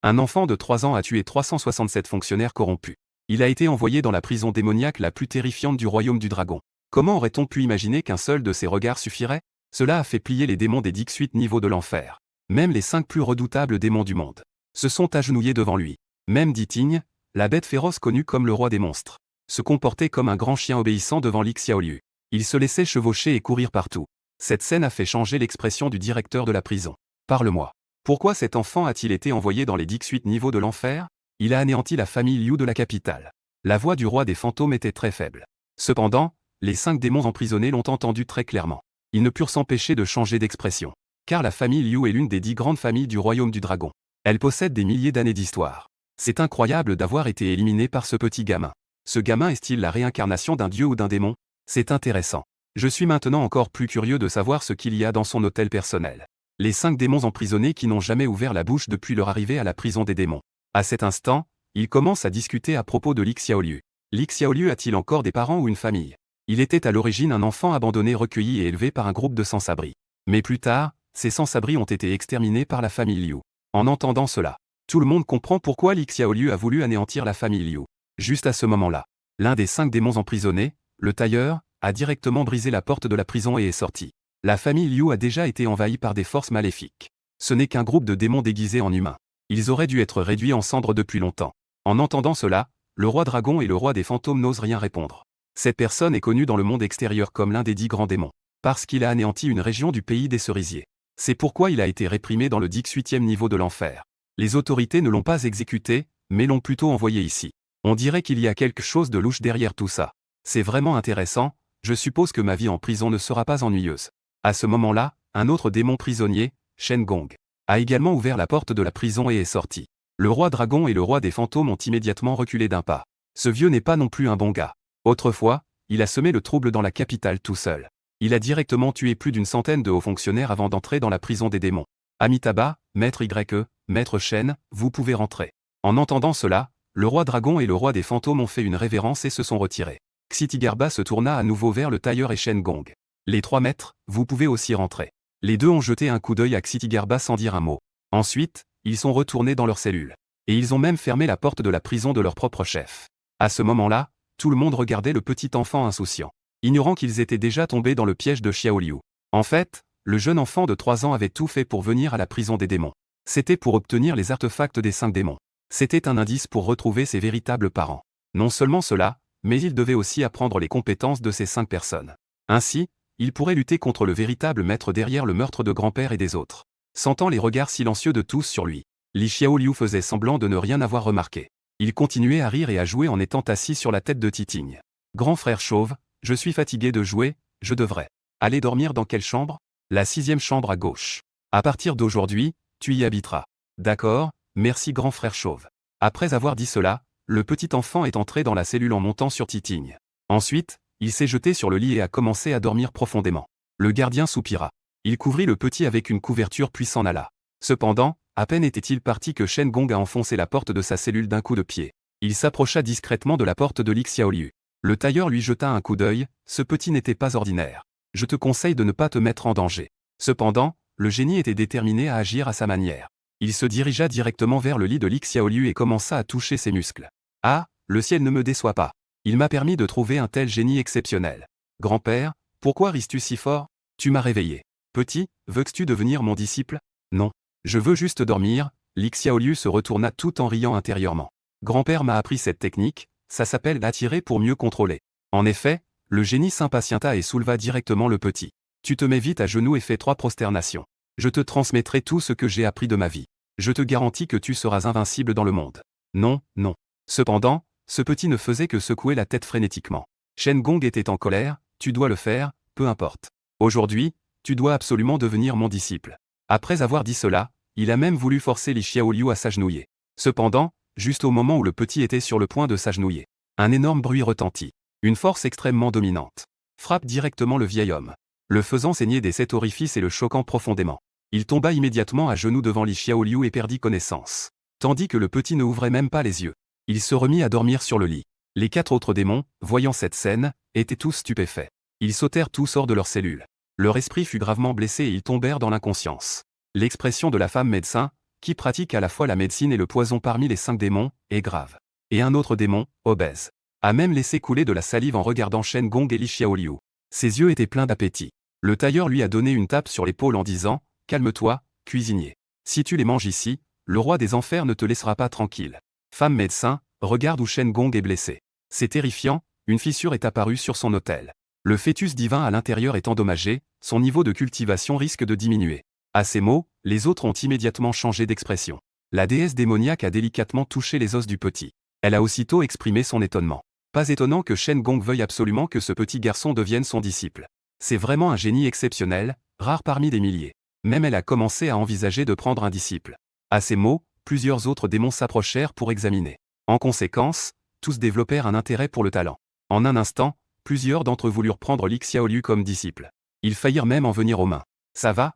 Un enfant de 3 ans a tué 367 fonctionnaires corrompus. Il a été envoyé dans la prison démoniaque la plus terrifiante du royaume du dragon. Comment aurait-on pu imaginer qu'un seul de ses regards suffirait? Cela a fait plier les démons des 18 niveaux de l'enfer. Même les 5 plus redoutables démons du monde se sont agenouillés devant lui. Même Diting, la bête féroce connue comme le roi des monstres, se comportait comme un grand chien obéissant devant Li Xiaoliu. Il se laissait chevaucher et courir partout. Cette scène a fait changer l'expression du directeur de la prison. Parle-moi. Pourquoi cet enfant a-t-il été envoyé dans les 18 niveaux de l'enfer? Il a anéanti la famille Liu de la capitale. La voix du roi des fantômes était très faible. Cependant, les 5 démons emprisonnés l'ont entendu très clairement. Ils ne purent s'empêcher de changer d'expression. Car la famille Liu est l'une des 10 grandes familles du royaume du dragon. Elle possède des milliers d'années d'histoire. C'est incroyable d'avoir été éliminé par ce petit gamin. Ce gamin est-il la réincarnation d'un dieu ou d'un démon? C'est intéressant. Je suis maintenant encore plus curieux de savoir ce qu'il y a dans son hôtel personnel. Les 5 démons emprisonnés qui n'ont jamais ouvert la bouche depuis leur arrivée à la prison des démons. À cet instant, ils commencent à discuter à propos de Li Xiaoliu. Li Xiaoliu a-t-il encore des parents ou une famille? Il était à l'origine un enfant abandonné recueilli et élevé par un groupe de sans-abri. Mais plus tard, ces sans-abri ont été exterminés par la famille Liu. En entendant cela, tout le monde comprend pourquoi Li Xiaoliu a voulu anéantir la famille Liu. Juste à ce moment-là, l'un des 5 démons emprisonnés, le tailleur, a directement brisé la porte de la prison et est sorti. La famille Liu a déjà été envahie par des forces maléfiques. Ce n'est qu'un groupe de démons déguisés en humains. Ils auraient dû être réduits en cendres depuis longtemps. En entendant cela, le roi dragon et le roi des fantômes n'osent rien répondre. Cette personne est connue dans le monde extérieur comme l'un des 10 grands démons, parce qu'il a anéanti une région du pays des cerisiers. C'est pourquoi il a été réprimé dans le 18e niveau de l'enfer. Les autorités ne l'ont pas exécuté, mais l'ont plutôt envoyé ici. On dirait qu'il y a quelque chose de louche derrière tout ça. C'est vraiment intéressant, je suppose que ma vie en prison ne sera pas ennuyeuse. À ce moment-là, un autre démon prisonnier, Shen Gong, a également ouvert la porte de la prison et est sorti. Le roi dragon et le roi des fantômes ont immédiatement reculé d'un pas. Ce vieux n'est pas non plus un bon gars. Autrefois, il a semé le trouble dans la capitale tout seul. Il a directement tué plus d'une centaine de hauts fonctionnaires avant d'entrer dans la prison des démons. Amitabha, maître YE, maître Shen, vous pouvez rentrer. En entendant cela, le roi dragon et le roi des fantômes ont fait une révérence et se sont retirés. Xitigarbha se tourna à nouveau vers le tailleur et Shen Gong. Les 3 maîtres, vous pouvez aussi rentrer. Les deux ont jeté un coup d'œil à Xitigarbha sans dire un mot. Ensuite, ils sont retournés dans leur cellule. Et ils ont même fermé la porte de la prison de leur propre chef. À ce moment-là, tout le monde regardait le petit enfant insouciant, ignorant qu'ils étaient déjà tombés dans le piège de Xiaoliu. En fait, le jeune enfant de 3 ans avait tout fait pour venir à la prison des démons. C'était pour obtenir les artefacts des 5 démons. C'était un indice pour retrouver ses véritables parents. Non seulement cela, mais il devait aussi apprendre les compétences de ces 5 personnes. Ainsi, il pourrait lutter contre le véritable maître derrière le meurtre de grand-père et des autres. Sentant les regards silencieux de tous sur lui, Li Xiaoliu faisait semblant de ne rien avoir remarqué. Il continuait à rire et à jouer en étant assis sur la tête de Titing. Grand frère chauve, je suis fatigué de jouer, je devrais aller dormir dans quelle chambre? La 6e chambre à gauche. À partir d'aujourd'hui, tu y habiteras. D'accord, merci grand frère chauve. Après avoir dit cela, le petit enfant est entré dans la cellule en montant sur Titing. Ensuite, il s'est jeté sur le lit et a commencé à dormir profondément. Le gardien soupira. Il couvrit le petit avec une couverture puis s'en alla. Cependant, à peine était-il parti que Shen Gong a enfoncé la porte de sa cellule d'un coup de pied. Il s'approcha discrètement de la porte de Li Xiaoliu. Le tailleur lui jeta un coup d'œil, ce petit n'était pas ordinaire. Je te conseille de ne pas te mettre en danger. Cependant, le génie était déterminé à agir à sa manière. Il se dirigea directement vers le lit de Li Xiaoliu et commença à toucher ses muscles. Ah, le ciel ne me déçoit pas. Il m'a permis de trouver un tel génie exceptionnel. Grand-père, pourquoi ris-tu si fort? Tu m'as réveillé. Petit, veux-tu devenir mon disciple? Non. Je veux juste dormir. Li Xiaoliu se retourna tout en riant intérieurement. Grand-père m'a appris cette technique, ça s'appelle attirer pour mieux contrôler. En effet, le génie s'impatienta et souleva directement le petit. Tu te mets vite à genoux et fais 3 prosternations. Je te transmettrai tout ce que j'ai appris de ma vie. Je te garantis que tu seras invincible dans le monde. Non, non. Cependant, ce petit ne faisait que secouer la tête frénétiquement. Shen Gong était en colère, tu dois le faire, peu importe. Aujourd'hui, tu dois absolument devenir mon disciple. Après avoir dit cela, il a même voulu forcer Li Xiaoliu à s'agenouiller. Cependant, juste au moment où le petit était sur le point de s'agenouiller, un énorme bruit retentit. Une force extrêmement dominante frappe directement le vieil homme, le faisant saigner des 7 orifices et le choquant profondément. Il tomba immédiatement à genoux devant Li Xiaoliu et perdit connaissance. Tandis que le petit ne ouvrait même pas les yeux. Il se remit à dormir sur le lit. Les 4 autres démons, voyant cette scène, étaient tous stupéfaits. Ils sautèrent tous hors de leur cellule. Leur esprit fut gravement blessé et ils tombèrent dans l'inconscience. L'expression de la femme médecin, qui pratique à la fois la médecine et le poison parmi les 5 démons, est grave. Et un autre démon, obèse, a même laissé couler de la salive en regardant Shen Gong et Li Xiaoliu. Ses yeux étaient pleins d'appétit. Le tailleur lui a donné une tape sur l'épaule en disant « Calme-toi, cuisinier. Si tu les manges ici, le roi des enfers ne te laissera pas tranquille. » Femme médecin, regarde où Shen Gong est blessé. C'est terrifiant, une fissure est apparue sur son autel. Le fœtus divin à l'intérieur est endommagé, son niveau de cultivation risque de diminuer. À ces mots, les autres ont immédiatement changé d'expression. La déesse démoniaque a délicatement touché les os du petit. Elle a aussitôt exprimé son étonnement. Pas étonnant que Shen Gong veuille absolument que ce petit garçon devienne son disciple. C'est vraiment un génie exceptionnel, rare parmi des milliers. Même elle a commencé à envisager de prendre un disciple. À ces mots, plusieurs autres démons s'approchèrent pour examiner. En conséquence, tous développèrent un intérêt pour le talent. En un instant, plusieurs d'entre eux voulurent prendre Li Xiaoliu comme disciple. Ils faillirent même en venir aux mains. Ça va,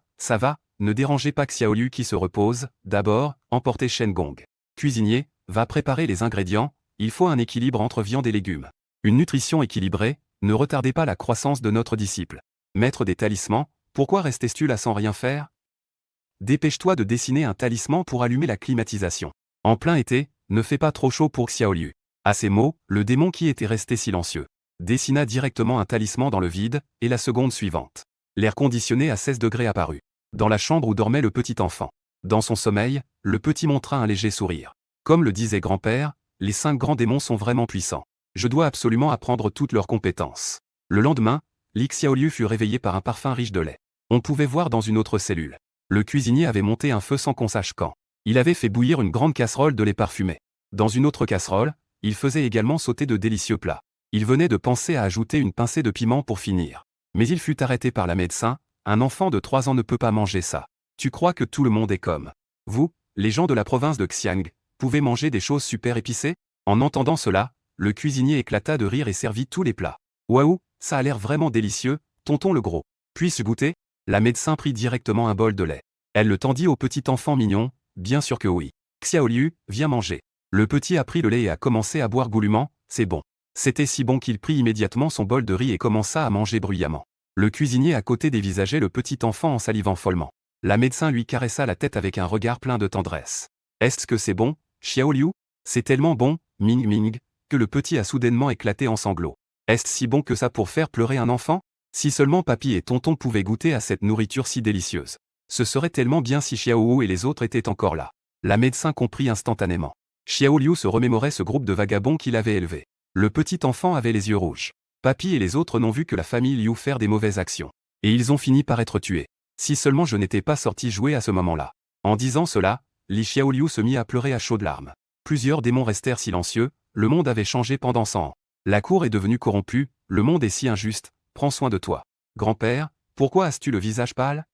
ne dérangez pas Xiaoliu qui se repose, d'abord, emportez Shen Gong. Cuisinier, va préparer les ingrédients, il faut un équilibre entre viande et légumes. Une nutrition équilibrée, ne retardez pas la croissance de notre disciple. Maître des talismans, pourquoi restais-tu là sans rien faire? Dépêche-toi de dessiner un talisman pour allumer la climatisation. En plein été, ne fais pas trop chaud pour Xiaoliu. À ces mots, le démon qui était resté silencieux dessina directement un talisman dans le vide, et la seconde suivante. L'air conditionné à 16 degrés apparut. Dans la chambre où dormait le petit enfant. Dans son sommeil, le petit montra un léger sourire. Comme le disait grand-père, les 5 grands démons sont vraiment puissants. Je dois absolument apprendre toutes leurs compétences. Le lendemain, Li Xiaoliu fut réveillé par un parfum riche de lait. On pouvait voir dans une autre cellule. Le cuisinier avait monté un feu sans qu'on sache quand. Il avait fait bouillir une grande casserole de lait parfumé. Dans une autre casserole, il faisait également sauter de délicieux plats. Il venait de penser à ajouter une pincée de piment pour finir. Mais il fut arrêté par la médecin. Un enfant de 3 ans ne peut pas manger ça. Tu crois que tout le monde est comme vous, les gens de la province de Xiang, pouvez manger des choses super épicées? En entendant cela, le cuisinier éclata de rire et servit tous les plats. Waouh, ça a l'air vraiment délicieux, tonton le gros. Puis-je goûter? La médecin prit directement un bol de lait. Elle le tendit au petit enfant mignon, bien sûr que oui. Xiaoliu, viens manger. Le petit a pris le lait et a commencé à boire goulûment, c'est bon. C'était si bon qu'il prit immédiatement son bol de riz et commença à manger bruyamment. Le cuisinier à côté dévisageait le petit enfant en salivant follement. La médecin lui caressa la tête avec un regard plein de tendresse. Est-ce que c'est bon, Xiaoliu? C'est tellement bon, Ming Ming, que le petit a soudainement éclaté en sanglots. Est-ce si bon que ça pour faire pleurer un enfant? Si seulement papy et tonton pouvaient goûter à cette nourriture si délicieuse. Ce serait tellement bien si Xiaowu et les autres étaient encore là. La médecin comprit instantanément. Xiaoliu se remémorait ce groupe de vagabonds qu'il avait élevé. Le petit enfant avait les yeux rouges. Papy et les autres n'ont vu que la famille Liu faire des mauvaises actions. Et ils ont fini par être tués. Si seulement je n'étais pas sorti jouer à ce moment-là. En disant cela, Li Xiaoliu se mit à pleurer à chaudes larmes. Plusieurs démons restèrent silencieux, le monde avait changé pendant 100 ans. La cour est devenue corrompue, le monde est si injuste, prends soin de toi. Grand-père, pourquoi as-tu le visage pâle?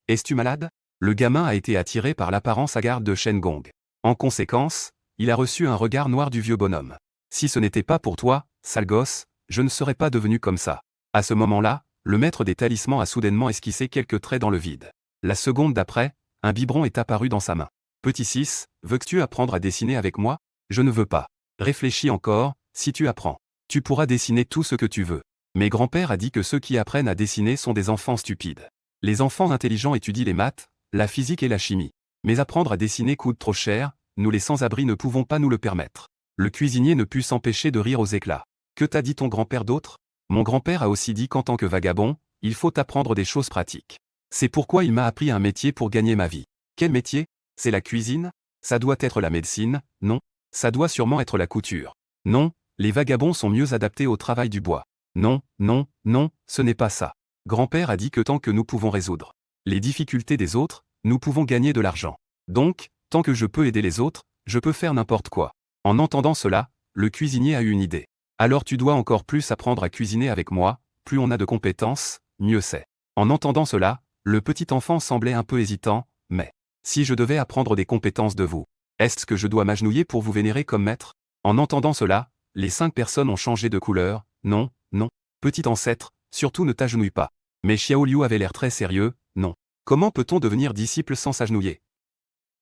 Es-tu malade? Le gamin a été attiré par l'apparence hagarde de Shen Gong. En conséquence, il a reçu un regard noir du vieux bonhomme. Si ce n'était pas pour toi, sale gosse, je ne serais pas devenu comme ça. À ce moment-là, le maître des talismans a soudainement esquissé quelques traits dans le vide. La seconde d'après, un biberon est apparu dans sa main. Petit 6, veux-tu apprendre à dessiner avec moi? Je ne veux pas. Réfléchis encore, si tu apprends. Tu pourras dessiner tout ce que tu veux. Mais grand-père a dit que ceux qui apprennent à dessiner sont des enfants stupides. Les enfants intelligents étudient les maths, la physique et la chimie. Mais apprendre à dessiner coûte trop cher, nous les sans-abri ne pouvons pas nous le permettre. Le cuisinier ne put s'empêcher de rire aux éclats. Que t'a dit ton grand-père d'autre? Mon grand-père a aussi dit qu'en tant que vagabond, il faut apprendre des choses pratiques. C'est pourquoi il m'a appris un métier pour gagner ma vie. Quel métier? C'est la cuisine? Ça doit être la médecine, non? Ça doit sûrement être la couture. Non, les vagabonds sont mieux adaptés au travail du bois. Non, non, non, ce n'est pas ça. Grand-père a dit que tant que nous pouvons résoudre les difficultés des autres, nous pouvons gagner de l'argent. Donc, tant que je peux aider les autres, je peux faire n'importe quoi. En entendant cela, le cuisinier a eu une idée. Alors tu dois encore plus apprendre à cuisiner avec moi, plus on a de compétences, mieux c'est. En entendant cela, le petit enfant semblait un peu hésitant, mais si je devais apprendre des compétences de vous, est-ce que je dois m'agenouiller pour vous vénérer comme maître? En entendant cela, les 5 personnes ont changé de couleur. Non, non, petit ancêtre, surtout ne t'agenouille pas. Mais Xiaoliu avait l'air très sérieux. Non. Comment peut-on devenir disciple sans s'agenouiller?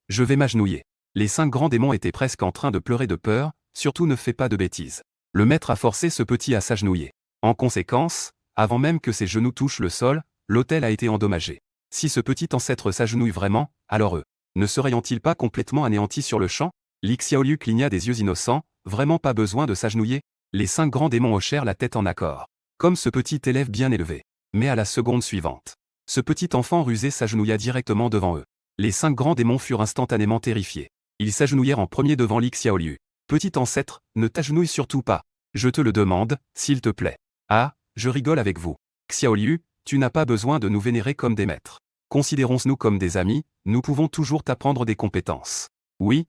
Je vais m'agenouiller. Les 5 grands démons étaient presque en train de pleurer de peur, surtout ne fais pas de bêtises. Le maître a forcé ce petit à s'agenouiller. En conséquence, avant même que ses genoux touchent le sol, l'autel a été endommagé. Si ce petit ancêtre s'agenouille vraiment, alors eux Ne seraient-ils pas complètement anéantis sur le champ? Li Xiaoliu cligna des yeux innocents, vraiment pas besoin de s'agenouiller. Les 5 grands démons hochèrent la tête en accord. Comme ce petit élève bien élevé. Mais à la seconde suivante, ce petit enfant rusé s'agenouilla directement devant eux. Les 5 grands démons furent instantanément terrifiés. Ils s'agenouillèrent en premier devant Li Xiaoliu. Petit ancêtre, ne t'agenouille surtout pas. Je te le demande, s'il te plaît. Ah, je rigole avec vous. Xiaoliu, tu n'as pas besoin de nous vénérer comme des maîtres. Considérons-nous comme des amis, nous pouvons toujours t'apprendre des compétences. Oui,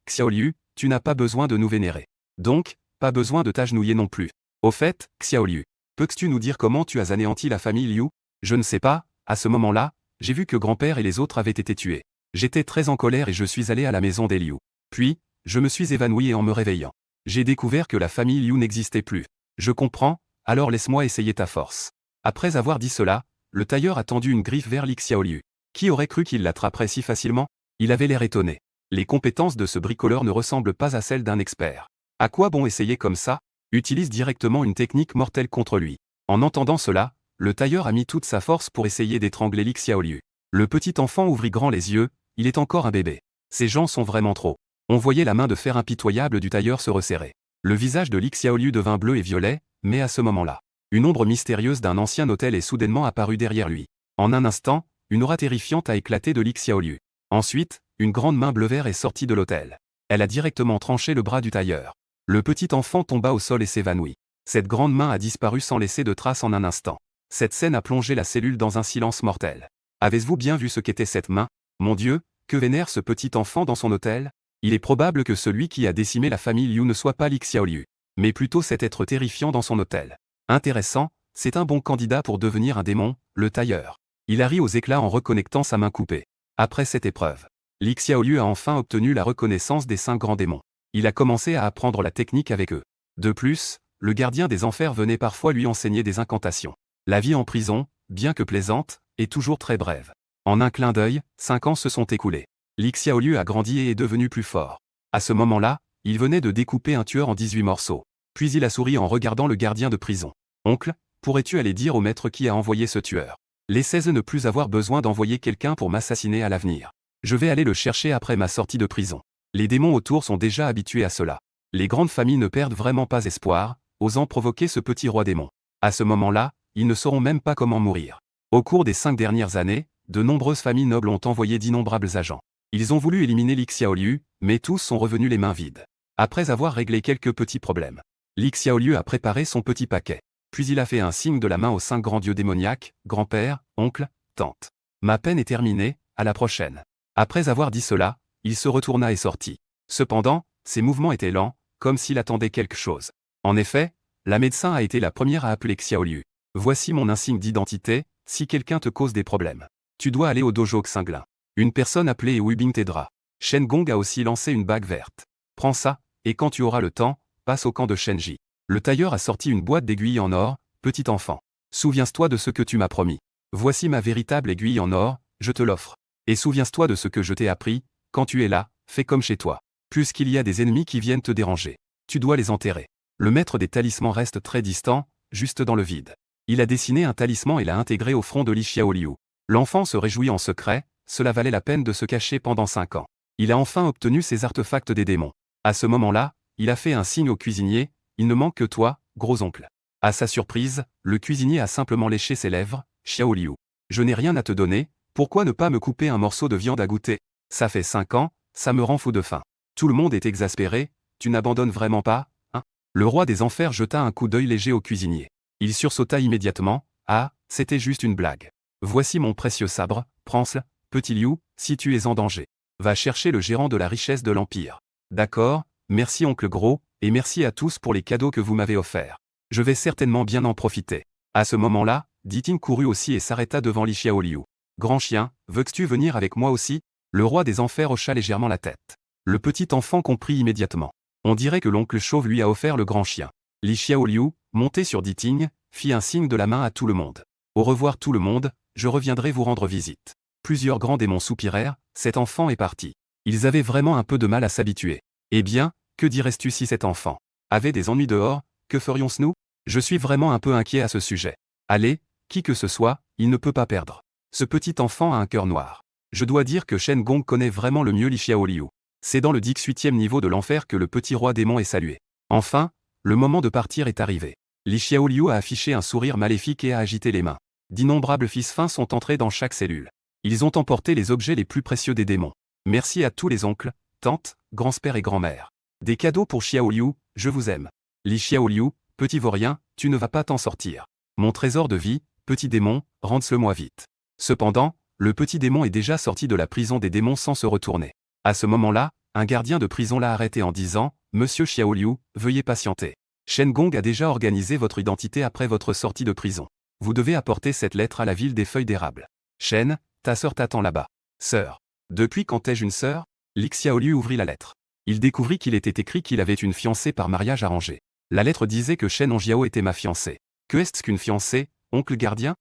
Xiaoliu, tu n'as pas besoin de nous vénérer. Donc, pas besoin de t'agenouiller non plus. Au fait, Xiaoliu, peux-tu nous dire comment tu as anéanti la famille Liu? Je ne sais pas, à ce moment-là, j'ai vu que grand-père et les autres avaient été tués. J'étais très en colère et je suis allé à la maison des Liu. Puis, je me suis évanoui et en me réveillant, j'ai découvert que la famille Liu n'existait plus. Je comprends, alors laisse-moi essayer ta force. Après avoir dit cela, le tailleur a tendu une griffe vers Li Xiaoliu. Qui aurait cru qu'il l'attraperait si facilement? Il avait l'air étonné. Les compétences de ce bricoleur ne ressemblent pas à celles d'un expert. À quoi bon essayer comme ça? Utilise directement une technique mortelle contre lui. En entendant cela, le tailleur a mis toute sa force pour essayer d'étrangler Li Xiaoliu. Le petit enfant ouvrit grand les yeux, il est encore un bébé. Ces gens sont vraiment trop. On voyait la main de fer impitoyable du tailleur se resserrer. Le visage de Li Xiaoliu devint bleu et violet, mais à ce moment-là, une ombre mystérieuse d'un ancien hôtel est soudainement apparue derrière lui. En un instant, une aura terrifiante a éclaté de Li Xiaoliu. Ensuite, une grande main bleu-vert est sortie de l'hôtel. Elle a directement tranché le bras du tailleur. Le petit enfant tomba au sol et s'évanouit. Cette grande main a disparu sans laisser de traces en un instant. Cette scène a plongé la cellule dans un silence mortel. Avez-vous bien vu ce qu'était cette main? Mon Dieu, que vénère ce petit enfant dans son hôtel? Il est probable que celui qui a décimé la famille Liu ne soit pas Li Xiaoliu, mais plutôt cet être terrifiant dans son hôtel. Intéressant, c'est un bon candidat pour devenir un démon, le tailleur. Il a ri aux éclats en reconnectant sa main coupée. Après cette épreuve, Li Xiaoliu a enfin obtenu la reconnaissance des 5 grands démons. Il a commencé à apprendre la technique avec eux. De plus, le gardien des enfers venait parfois lui enseigner des incantations. La vie en prison, bien que plaisante, est toujours très brève. En un clin d'œil, 5 ans se sont écoulés. Li Xiaoliu a grandi et est devenu plus fort. À ce moment-là, il venait de découper un tueur en 18 morceaux. Puis il a souri en regardant le gardien de prison. Oncle, pourrais-tu aller dire au maître qui a envoyé ce tueur? Laissez-le ne plus avoir besoin d'envoyer quelqu'un pour m'assassiner à l'avenir. Je vais aller le chercher après ma sortie de prison. Les démons autour sont déjà habitués à cela. Les grandes familles ne perdent vraiment pas espoir, osant provoquer ce petit roi démon. À ce moment-là, ils ne sauront même pas comment mourir. Au cours des 5 dernières années, de nombreuses familles nobles ont envoyé d'innombrables agents. Ils ont voulu éliminer Li Xiaoliu, mais tous sont revenus les mains vides. Après avoir réglé quelques petits problèmes, Li Xiaoliu a préparé son petit paquet. Puis il a fait un signe de la main aux 5 grands dieux démoniaques, grand-père, oncle, tante. Ma peine est terminée, à la prochaine. Après avoir dit cela, il se retourna et sortit. Cependant, ses mouvements étaient lents, comme s'il attendait quelque chose. En effet, la médecin a été la première à appeler Xiaoliu. Voici mon insigne d'identité, si quelqu'un te cause des problèmes. Tu dois aller au dojo Xinglin. Une personne appelée Weibing t'aidera. Shen Gong a aussi lancé une bague verte. Prends ça, et quand tu auras le temps, passe au camp de Shenji. Le tailleur a sorti une boîte d'aiguilles en or, petit enfant. Souviens-toi de ce que tu m'as promis. Voici ma véritable aiguille en or, je te l'offre. Et souviens-toi de ce que je t'ai appris, quand tu es là, fais comme chez toi. Puisqu'il y a des ennemis qui viennent te déranger, tu dois les enterrer. Le maître des talismans reste très distant, juste dans le vide. Il a dessiné un talisman et l'a intégré au front de Li Xiaoliu. L'enfant se réjouit en secret, cela valait la peine de se cacher pendant 5 ans. Il a enfin obtenu ses artefacts des démons. À ce moment-là, il a fait un signe au cuisinier, il ne manque que toi, gros-oncle. À sa surprise, le cuisinier a simplement léché ses lèvres, Xiaoliu. Je n'ai rien à te donner, pourquoi ne pas me couper un morceau de viande à goûter? Ça fait 5 ans, ça me rend fou de faim. Tout le monde est exaspéré, tu n'abandonnes vraiment pas, hein? Le roi des enfers jeta un coup d'œil léger au cuisinier. Il sursauta immédiatement, ah, c'était juste une blague. Voici mon précieux sabre, prends-le, petit Liu, si tu es en danger. Va chercher le gérant de la richesse de l'Empire. D'accord, merci oncle Gros, et merci à tous pour les cadeaux que vous m'avez offerts. Je vais certainement bien en profiter. À ce moment-là, Diting courut aussi et s'arrêta devant Li Xiaoliu. Grand chien, veux-tu venir avec moi aussi? Le roi des enfers hocha légèrement la tête. Le petit enfant comprit immédiatement. On dirait que l'oncle chauve lui a offert le grand chien. Li Xiaoliu, monté sur Diting, fit un signe de la main à tout le monde. Au revoir tout le monde, je reviendrai vous rendre visite. Plusieurs grands démons soupirèrent, cet enfant est parti. Ils avaient vraiment un peu de mal à s'habituer. Eh bien, que dirais-tu si cet enfant avait des ennuis dehors, que ferions-nous? Je suis vraiment un peu inquiet à ce sujet. Allez, qui que ce soit, il ne peut pas perdre. Ce petit enfant a un cœur noir. Je dois dire que Shen Gong connaît vraiment le mieux Li Xiaoliu. C'est dans le 18e niveau de l'enfer que le petit roi démon est salué. Enfin, le moment de partir est arrivé. Li Xiaoliu a affiché un sourire maléfique et a agité les mains. D'innombrables fils fins sont entrés dans chaque cellule. Ils ont emporté les objets les plus précieux des démons. Merci à tous les oncles, tantes, grands-pères et grands-mères. Des cadeaux pour Xiaoliu, je vous aime. Li Xiaoliu, petit vaurien, tu ne vas pas t'en sortir. Mon trésor de vie, petit démon, rends-le-moi vite. Cependant, le petit démon est déjà sorti de la prison des démons sans se retourner. À ce moment-là, un gardien de prison l'a arrêté en disant « Monsieur Xiaoliu, veuillez patienter. Shen Gong a déjà organisé votre identité après votre sortie de prison. Vous devez apporter cette lettre à la ville des feuilles d'érable. Shen, ta sœur t'attend là-bas. Sœur. Depuis quand ai-je une sœur ?» Li Xiaoliu ouvrit la lettre. Il découvrit qu'il était écrit qu'il avait une fiancée par mariage arrangé. La lettre disait que Shen Onjiao était ma fiancée. Que est-ce qu'une fiancée, oncle gardien?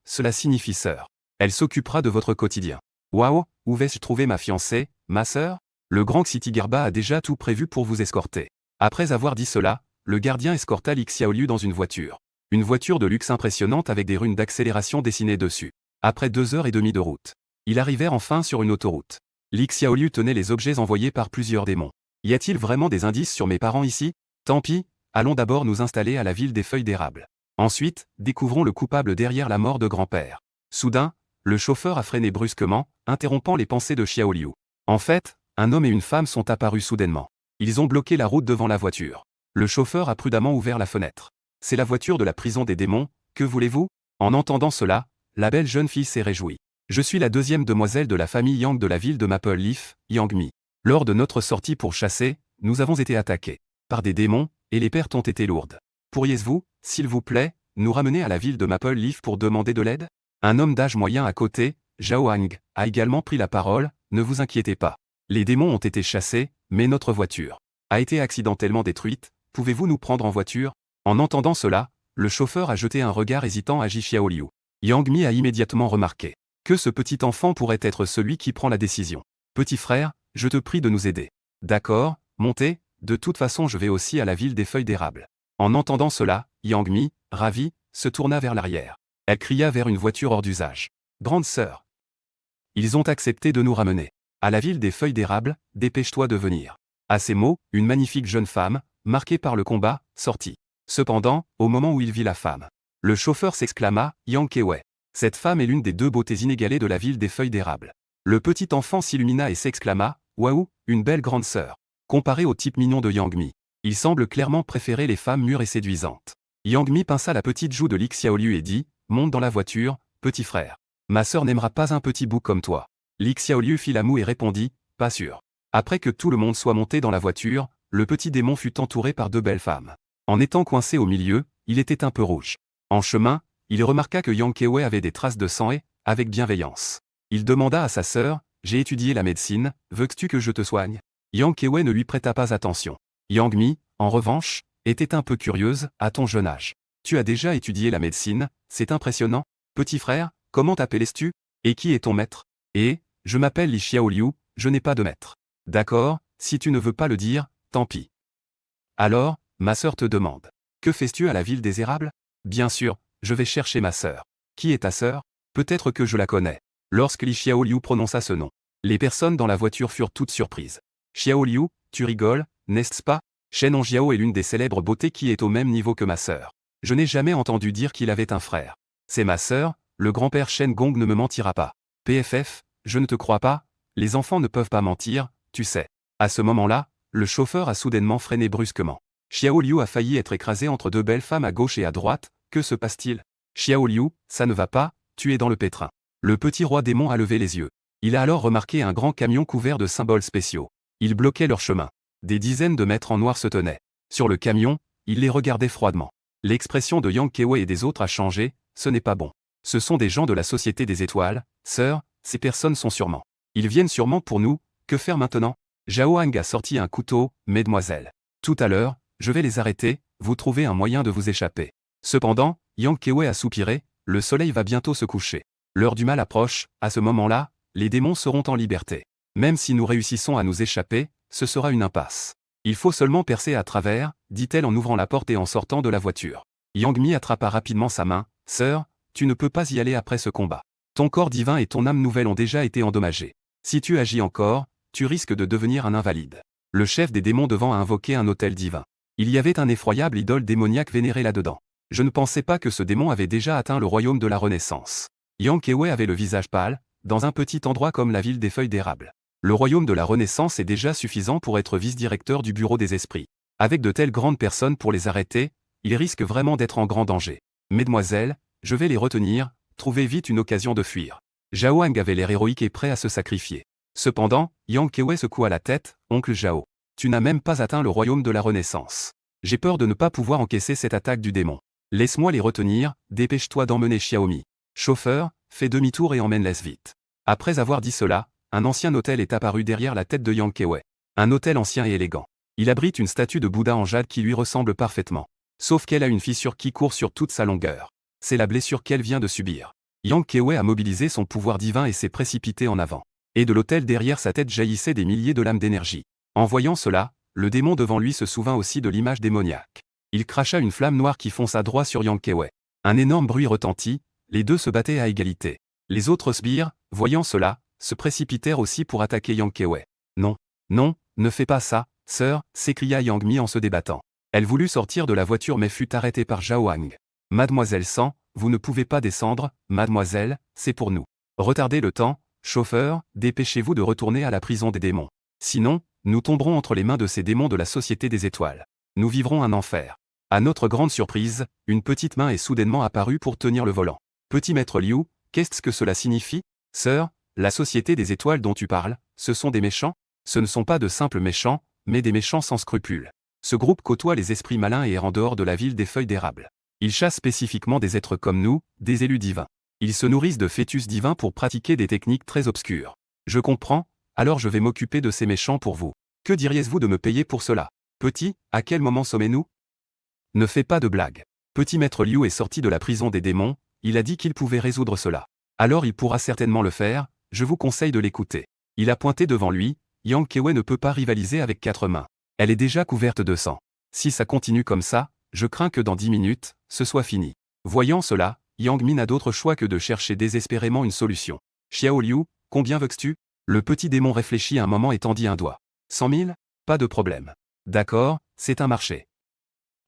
Cela signifie sœur. Elle s'occupera de votre quotidien. Waouh, où vais-je trouver ma fiancée, ma sœur? Le grand Xitigirba a déjà tout prévu pour vous escorter. Après avoir dit cela, le gardien escorta Li Xiaoliu dans une voiture. Une voiture de luxe impressionnante avec des runes d'accélération dessinées dessus. Après 2 heures et demie de route, ils arrivèrent enfin sur une autoroute. Li Xiaoliu tenait les objets envoyés par plusieurs démons. Y a-t-il vraiment des indices sur mes parents ici? Tant pis, allons d'abord nous installer à la ville des feuilles d'érable. Ensuite, découvrons le coupable derrière la mort de grand-père. Soudain, le chauffeur a freiné brusquement, interrompant les pensées de Xiaoliu. En fait, un homme et une femme sont apparus soudainement. Ils ont bloqué la route devant la voiture. Le chauffeur a prudemment ouvert la fenêtre. C'est la voiture de la prison des démons, que voulez-vous? En entendant cela, la belle jeune fille s'est réjouie. Je suis la deuxième demoiselle de la famille Yang de la ville de Maple Leaf, Yang Mi. Lors de notre sortie pour chasser, nous avons été attaqués par des démons, et les pertes ont été lourdes. Pourriez-vous, s'il vous plaît, nous ramener à la ville de Maple Leaf pour demander de l'aide? Un homme d'âge moyen à côté, Zhao Hang, a également pris la parole, ne vous inquiétez pas. Les démons ont été chassés, mais notre voiture a été accidentellement détruite, pouvez-vous nous prendre en voiture? En entendant cela, le chauffeur a jeté un regard hésitant à Ji Xiaoliu. Yang Mi a immédiatement remarqué que ce petit enfant pourrait être celui qui prend la décision. Petit frère, je te prie de nous aider. D'accord, montez, de toute façon je vais aussi à la ville des feuilles d'érable. En entendant cela, Yang Mi, ravie, se tourna vers l'arrière. Elle cria vers une voiture hors d'usage. Grande sœur. Ils ont accepté de nous ramener. À la ville des feuilles d'érable, dépêche-toi de venir. À ces mots, une magnifique jeune femme, marquée par le combat, sortit. Cependant, au moment où il vit la femme, le chauffeur s'exclama, Yang Kewei. Cette femme est l'une des deux beautés inégalées de la ville des feuilles d'érable. Le petit enfant s'illumina et s'exclama, waouh, une belle grande sœur. Comparé au type mignon de Yang Mi, il semble clairement préférer les femmes mûres et séduisantes. Yang Mi pinça la petite joue de Li Xiaoliu et dit, monte dans la voiture, petit frère. Ma sœur n'aimera pas un petit bout comme toi. Li Xiaoliu fit la moue et répondit, pas sûr. Après que tout le monde soit monté dans la voiture, le petit démon fut entouré par 2 belles femmes. En étant coincé au milieu, il était un peu rouge. En chemin, il remarqua que Yang Kewei avait des traces de sang et, avec bienveillance, il demanda à sa sœur, j'ai étudié la médecine, veux-tu que je te soigne? Yang Kewei ne lui prêta pas attention. Yang Mi, en revanche, était un peu curieuse, à ton jeune âge. Tu as déjà étudié la médecine, c'est impressionnant. Petit frère, comment t'appelles-tu? Et qui est ton maître? Et, je m'appelle Li Xiaoliu, je n'ai pas de maître. D'accord, si tu ne veux pas le dire, tant pis. Alors, ma sœur te demande. Que fais-tu à la ville des érables? Bien sûr, je vais chercher ma sœur. Qui est ta sœur? Peut-être que je la connais. Lorsque Li Xiaoliu prononça ce nom, les personnes dans la voiture furent toutes surprises. Xiaoliu, tu rigoles, n'est-ce pas? Shen Onjiao est l'une des célèbres beautés qui est au même niveau que ma sœur. Je n'ai jamais entendu dire qu'il avait un frère. C'est ma sœur, le grand-père Shen Gong ne me mentira pas. PFF, je ne te crois pas, les enfants ne peuvent pas mentir, tu sais. À ce moment-là, le chauffeur a soudainement freiné brusquement. Xiaoliu a failli être écrasé entre 2 belles femmes à gauche et à droite, que se passe-t-il? Xiaoliu, ça ne va pas, tu es dans le pétrin. Le petit roi démon a levé les yeux. Il a alors remarqué un grand camion couvert de symboles spéciaux. Il bloquait leur chemin. Des dizaines de maîtres en noir se tenaient. Sur le camion, il les regardait froidement. L'expression de Yang Kewei et des autres a changé, ce n'est pas bon. Ce sont des gens de la Société des Étoiles, sœur, ces personnes sont sûrement. Ils viennent sûrement pour nous, que faire maintenant? Zhao Hang a sorti un couteau, mesdemoiselles. Tout à l'heure, je vais les arrêter, vous trouvez un moyen de vous échapper. Cependant, Yang Kewei a soupiré, le soleil va bientôt se coucher. L'heure du mal approche, à ce moment-là, les démons seront en liberté. Même si nous réussissons à nous échapper, ce sera une impasse. Il faut seulement percer à travers, dit-elle en ouvrant la porte et en sortant de la voiture. Yang Mi attrapa rapidement sa main, sœur, tu ne peux pas y aller après ce combat. Ton corps divin et ton âme nouvelle ont déjà été endommagés. Si tu agis encore, tu risques de devenir un invalide. Le chef des démons devant a invoqué un autel divin. Il y avait un effroyable idole démoniaque vénérée là-dedans. Je ne pensais pas que ce démon avait déjà atteint le royaume de la Renaissance. Yang Kewei avait le visage pâle, dans un petit endroit comme la ville des feuilles d'érable. Le royaume de la Renaissance est déjà suffisant pour être vice-directeur du bureau des esprits. Avec de telles grandes personnes pour les arrêter, il risque vraiment d'être en grand danger. Mesdemoiselles, je vais les retenir, trouvez vite une occasion de fuir. Zhao Hang avait l'air héroïque et prêt à se sacrifier. Cependant, Yang Kewei secoua la tête, oncle Zhao. Tu n'as même pas atteint le royaume de la Renaissance. J'ai peur de ne pas pouvoir encaisser cette attaque du démon. Laisse-moi les retenir, dépêche-toi d'emmener Xiaomi. Chauffeur, fais demi-tour et emmène-les vite. Après avoir dit cela, un ancien autel est apparu derrière la tête de Yang Kewei. Un autel ancien et élégant. Il abrite une statue de Bouddha en jade qui lui ressemble parfaitement. Sauf qu'elle a une fissure qui court sur toute sa longueur. C'est la blessure qu'elle vient de subir. Yang Kewei a mobilisé son pouvoir divin et s'est précipité en avant. Et de l'autel derrière sa tête jaillissaient des milliers de lames d'énergie. En voyant cela, le démon devant lui se souvint aussi de l'image démoniaque. Il cracha une flamme noire qui fonça droit sur Yang Kewei. Un énorme bruit retentit, les deux se battaient à égalité. Les autres sbires, voyant cela, se précipitèrent aussi pour attaquer Yang Kewei. Non, non, ne fais pas ça, sœur, s'écria Yang Mi en se débattant. Elle voulut sortir de la voiture mais fut arrêtée par Zhao Hang. Mademoiselle San, vous ne pouvez pas descendre, mademoiselle, c'est pour nous. Retardez le temps, chauffeur, dépêchez-vous de retourner à la prison des démons. Sinon, nous tomberons entre les mains de ces démons de la Société des Étoiles. Nous vivrons un enfer. À notre grande surprise, une petite main est soudainement apparue pour tenir le volant. Petit maître Liu, qu'est-ce que cela signifie? Sœur, la Société des Étoiles dont tu parles, ce sont des méchants? Ce ne sont pas de simples méchants, mais des méchants sans scrupules. Ce groupe côtoie les esprits malins et errent en dehors de la ville des feuilles d'érable. Ils chassent spécifiquement des êtres comme nous, des élus divins. Ils se nourrissent de fœtus divins pour pratiquer des techniques très obscures. Je comprends, alors je vais m'occuper de ces méchants pour vous. Que diriez-vous de me payer pour cela? Petit, à quel moment sommes-nous? Ne fais pas de blagues. Petit maître Liu est sorti de la prison des démons, il a dit qu'il pouvait résoudre cela. Alors il pourra certainement le faire, je vous conseille de l'écouter. Il a pointé devant lui, Yang Kewei ne peut pas rivaliser avec 4 mains. Elle est déjà couverte de sang. Si ça continue comme ça, je crains que dans 10 minutes, ce soit fini. Voyant cela, Yang Mi n'a d'autre choix que de chercher désespérément une solution. Xiao Liu, combien veux-tu? Le petit démon réfléchit un moment et tendit un doigt. 100 000? Pas de problème. D'accord, c'est un marché.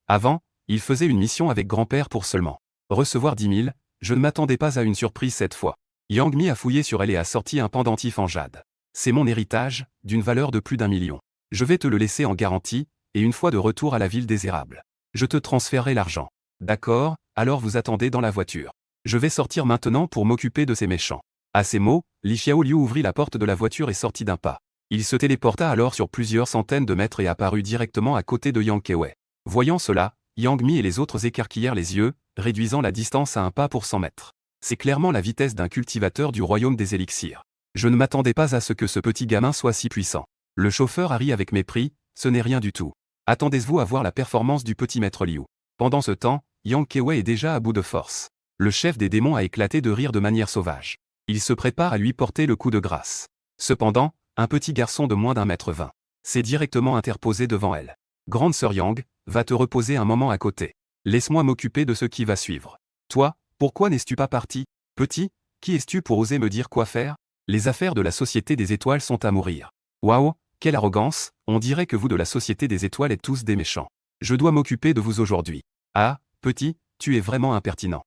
Avant, il faisait une mission avec grand-père pour seulement recevoir 10 000, je ne m'attendais pas à une surprise cette fois. Yang Mi a fouillé sur elle et a sorti un pendentif en jade. C'est mon héritage, d'une valeur de plus d'1 million. Je vais te le laisser en garantie, et une fois de retour à la ville des érables, je te transférerai l'argent. D'accord, alors vous attendez dans la voiture. Je vais sortir maintenant pour m'occuper de ces méchants. À ces mots, Li Xiaoliu ouvrit la porte de la voiture et sortit d'un pas. Il se téléporta alors sur plusieurs centaines de mètres et apparut directement à côté de Yang Kewei. Voyant cela, Yang Mi et les autres écarquillèrent les yeux, réduisant la distance à un pas pour 100 mètres. C'est clairement la vitesse d'un cultivateur du royaume des élixirs. Je ne m'attendais pas à ce que ce petit gamin soit si puissant. Le chauffeur a ri avec mépris, ce n'est rien du tout. Attendez-vous à voir la performance du petit maître Liu. Pendant ce temps, Yang Kewei est déjà à bout de force. Le chef des démons a éclaté de rire de manière sauvage. Il se prépare à lui porter le coup de grâce. Cependant, un petit garçon de moins d'1,20 m s'est directement interposé devant elle. Grande sœur Yang, va te reposer un moment à côté. Laisse-moi m'occuper de ce qui va suivre. Toi, pourquoi n'es-tu pas parti? Petit, qui es-tu pour oser me dire quoi faire? Les affaires de la Société des Étoiles sont à mourir. Waouh, quelle arrogance, on dirait que vous de la Société des Étoiles êtes tous des méchants. Je dois m'occuper de vous aujourd'hui. Ah, petit, tu es vraiment impertinent.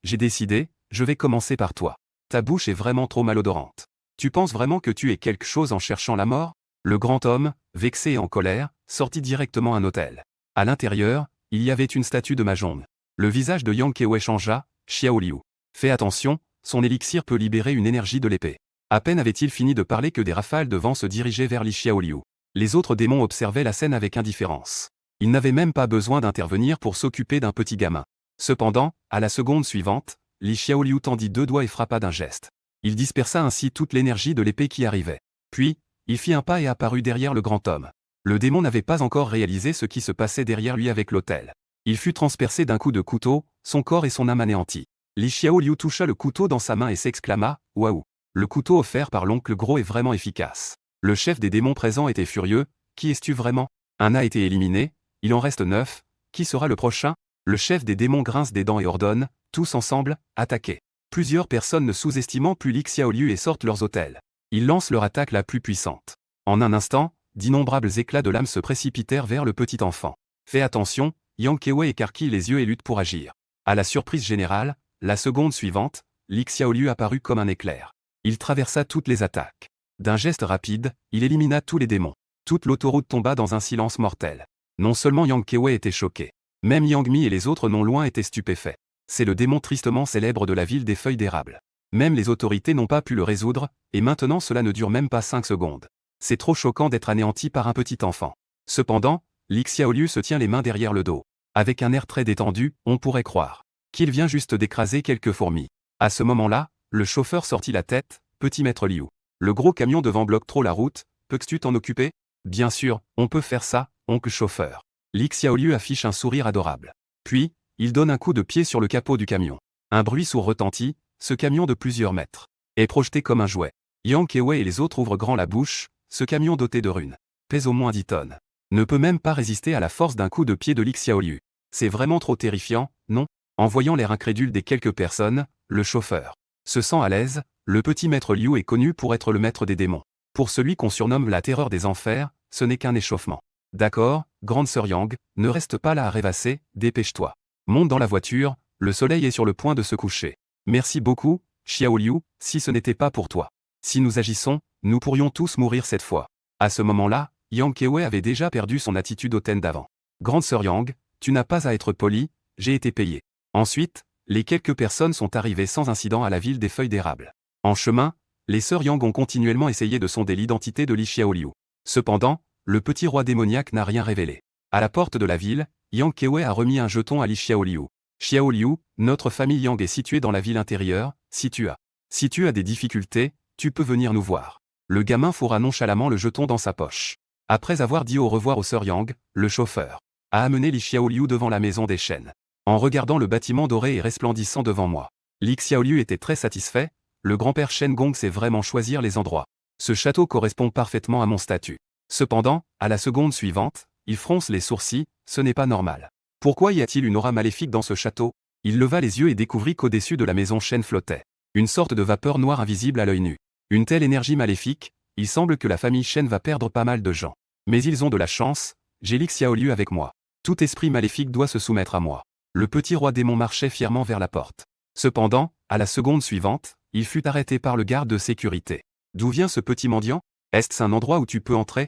J'ai décidé, je vais commencer par toi. Ta bouche est vraiment trop malodorante. Tu penses vraiment que tu es quelque chose en cherchant la mort? Le grand homme, vexé et en colère, sortit directement un hôtel. À l'intérieur, il y avait une statue de Mahjong. Le visage de Yang Kewei changea, Xiao Liu. Fais attention, son élixir peut libérer une énergie de l'épée. À peine avait-il fini de parler que des rafales de vent se dirigeaient vers Li Xiaoliu. Les autres démons observaient la scène avec indifférence. Ils n'avaient même pas besoin d'intervenir pour s'occuper d'un petit gamin. Cependant, à la seconde suivante, Li Xiaoliu tendit 2 doigts et frappa d'un geste. Il dispersa ainsi toute l'énergie de l'épée qui arrivait. Puis, il fit un pas et apparut derrière le grand homme. Le démon n'avait pas encore réalisé ce qui se passait derrière lui avec l'autel. Il fut transpercé d'un coup de couteau, son corps et son âme anéantis. Li Xiaoliu toucha le couteau dans sa main et s'exclama « Waouh ! Le couteau offert par l'oncle Gros est vraiment efficace. » Le chef des démons présents était furieux. « Qui es-tu vraiment? Un a été éliminé, il en reste 9, qui sera le prochain? » Le chef des démons grince des dents et ordonne « Tous ensemble, attaquez. » Plusieurs personnes ne sous-estimant plus Li Xiaoliu et sortent leurs hôtels. Ils lancent leur attaque la plus puissante. En un instant, d'innombrables éclats de lame se précipitèrent vers le petit enfant. Fais attention, Yang Kewei écarquille les yeux et lutte pour agir. À la surprise générale, la seconde suivante, Li Xiaoliu apparut comme un éclair. Il traversa toutes les attaques. D'un geste rapide, il élimina tous les démons. Toute l'autoroute tomba dans un silence mortel. Non seulement Yang Kewei était choqué, même Yang Mi et les autres non loin étaient stupéfaits. C'est le démon tristement célèbre de la ville des feuilles d'érable. Même les autorités n'ont pas pu le résoudre, et maintenant cela ne dure même pas 5 secondes. C'est trop choquant d'être anéanti par un petit enfant. Cependant, Li Xiaoliu se tient les mains derrière le dos. Avec un air très détendu, on pourrait croire qu'il vient juste d'écraser quelques fourmis. À ce moment-là, le chauffeur sortit la tête. Petit maître Liu. Le gros camion devant bloque trop la route, peux-tu t'en occuper? Bien sûr, on peut faire ça, oncle chauffeur. Li Xiaoliu affiche un sourire adorable. Puis, il donne un coup de pied sur le capot du camion. Un bruit sourd retentit, ce camion de plusieurs mètres est projeté comme un jouet. Yang Kewei et les autres ouvrent grand la bouche, ce camion doté de runes pèse au moins 10 tonnes. Ne peut même pas résister à la force d'un coup de pied de Li Xiaoliu. C'est vraiment trop terrifiant, non? En voyant l'air incrédule des quelques personnes, le chauffeur se sent à l'aise. Le petit maître Liu est connu pour être le maître des démons. Pour celui qu'on surnomme la terreur des enfers, ce n'est qu'un échauffement. D'accord, grande sœur Yang, ne reste pas là à rêvasser, dépêche-toi. Monte dans la voiture, le soleil est sur le point de se coucher. Merci beaucoup, Xiaoliu, si ce n'était pas pour toi. Si nous agissons, nous pourrions tous mourir cette fois. À ce moment-là, Yang Kewei avait déjà perdu son attitude hautaine d'avant. Grande sœur Yang, tu n'as pas à être polie, j'ai été payé. Ensuite, les quelques personnes sont arrivées sans incident à la ville des feuilles d'érable. En chemin, les sœurs Yang ont continuellement essayé de sonder l'identité de Li Xiaoliu. Cependant, le petit roi démoniaque n'a rien révélé. À la porte de la ville, Yang Kewei a remis un jeton à Li Xiaoliu. Xiaoliu, notre famille Yang est située dans la ville intérieure, si tu as des difficultés, tu peux venir nous voir. Le gamin fourra nonchalamment le jeton dans sa poche. Après avoir dit au revoir aux sœurs Yang, le chauffeur a amené Li Xiaoliu devant la maison des chênes. En regardant le bâtiment doré et resplendissant devant moi, Li Xiaoliu était très satisfait. Le grand-père Shen Gong sait vraiment choisir les endroits. Ce château correspond parfaitement à mon statut. Cependant, à la seconde suivante, il fronce les sourcils, ce n'est pas normal. Pourquoi y a-t-il une aura maléfique dans ce château? Il leva les yeux et découvrit qu'au-dessus de la maison Shen flottait une sorte de vapeur noire invisible à l'œil nu. Une telle énergie maléfique, il semble que la famille Shen va perdre pas mal de gens. Mais ils ont de la chance, j'ai Li Xiaoliu avec moi. Tout esprit maléfique doit se soumettre à moi. Le petit roi démon marchait fièrement vers la porte. Cependant, à la seconde suivante, il fut arrêté par le garde de sécurité. D'où vient ce petit mendiant? Est-ce un endroit où tu peux entrer?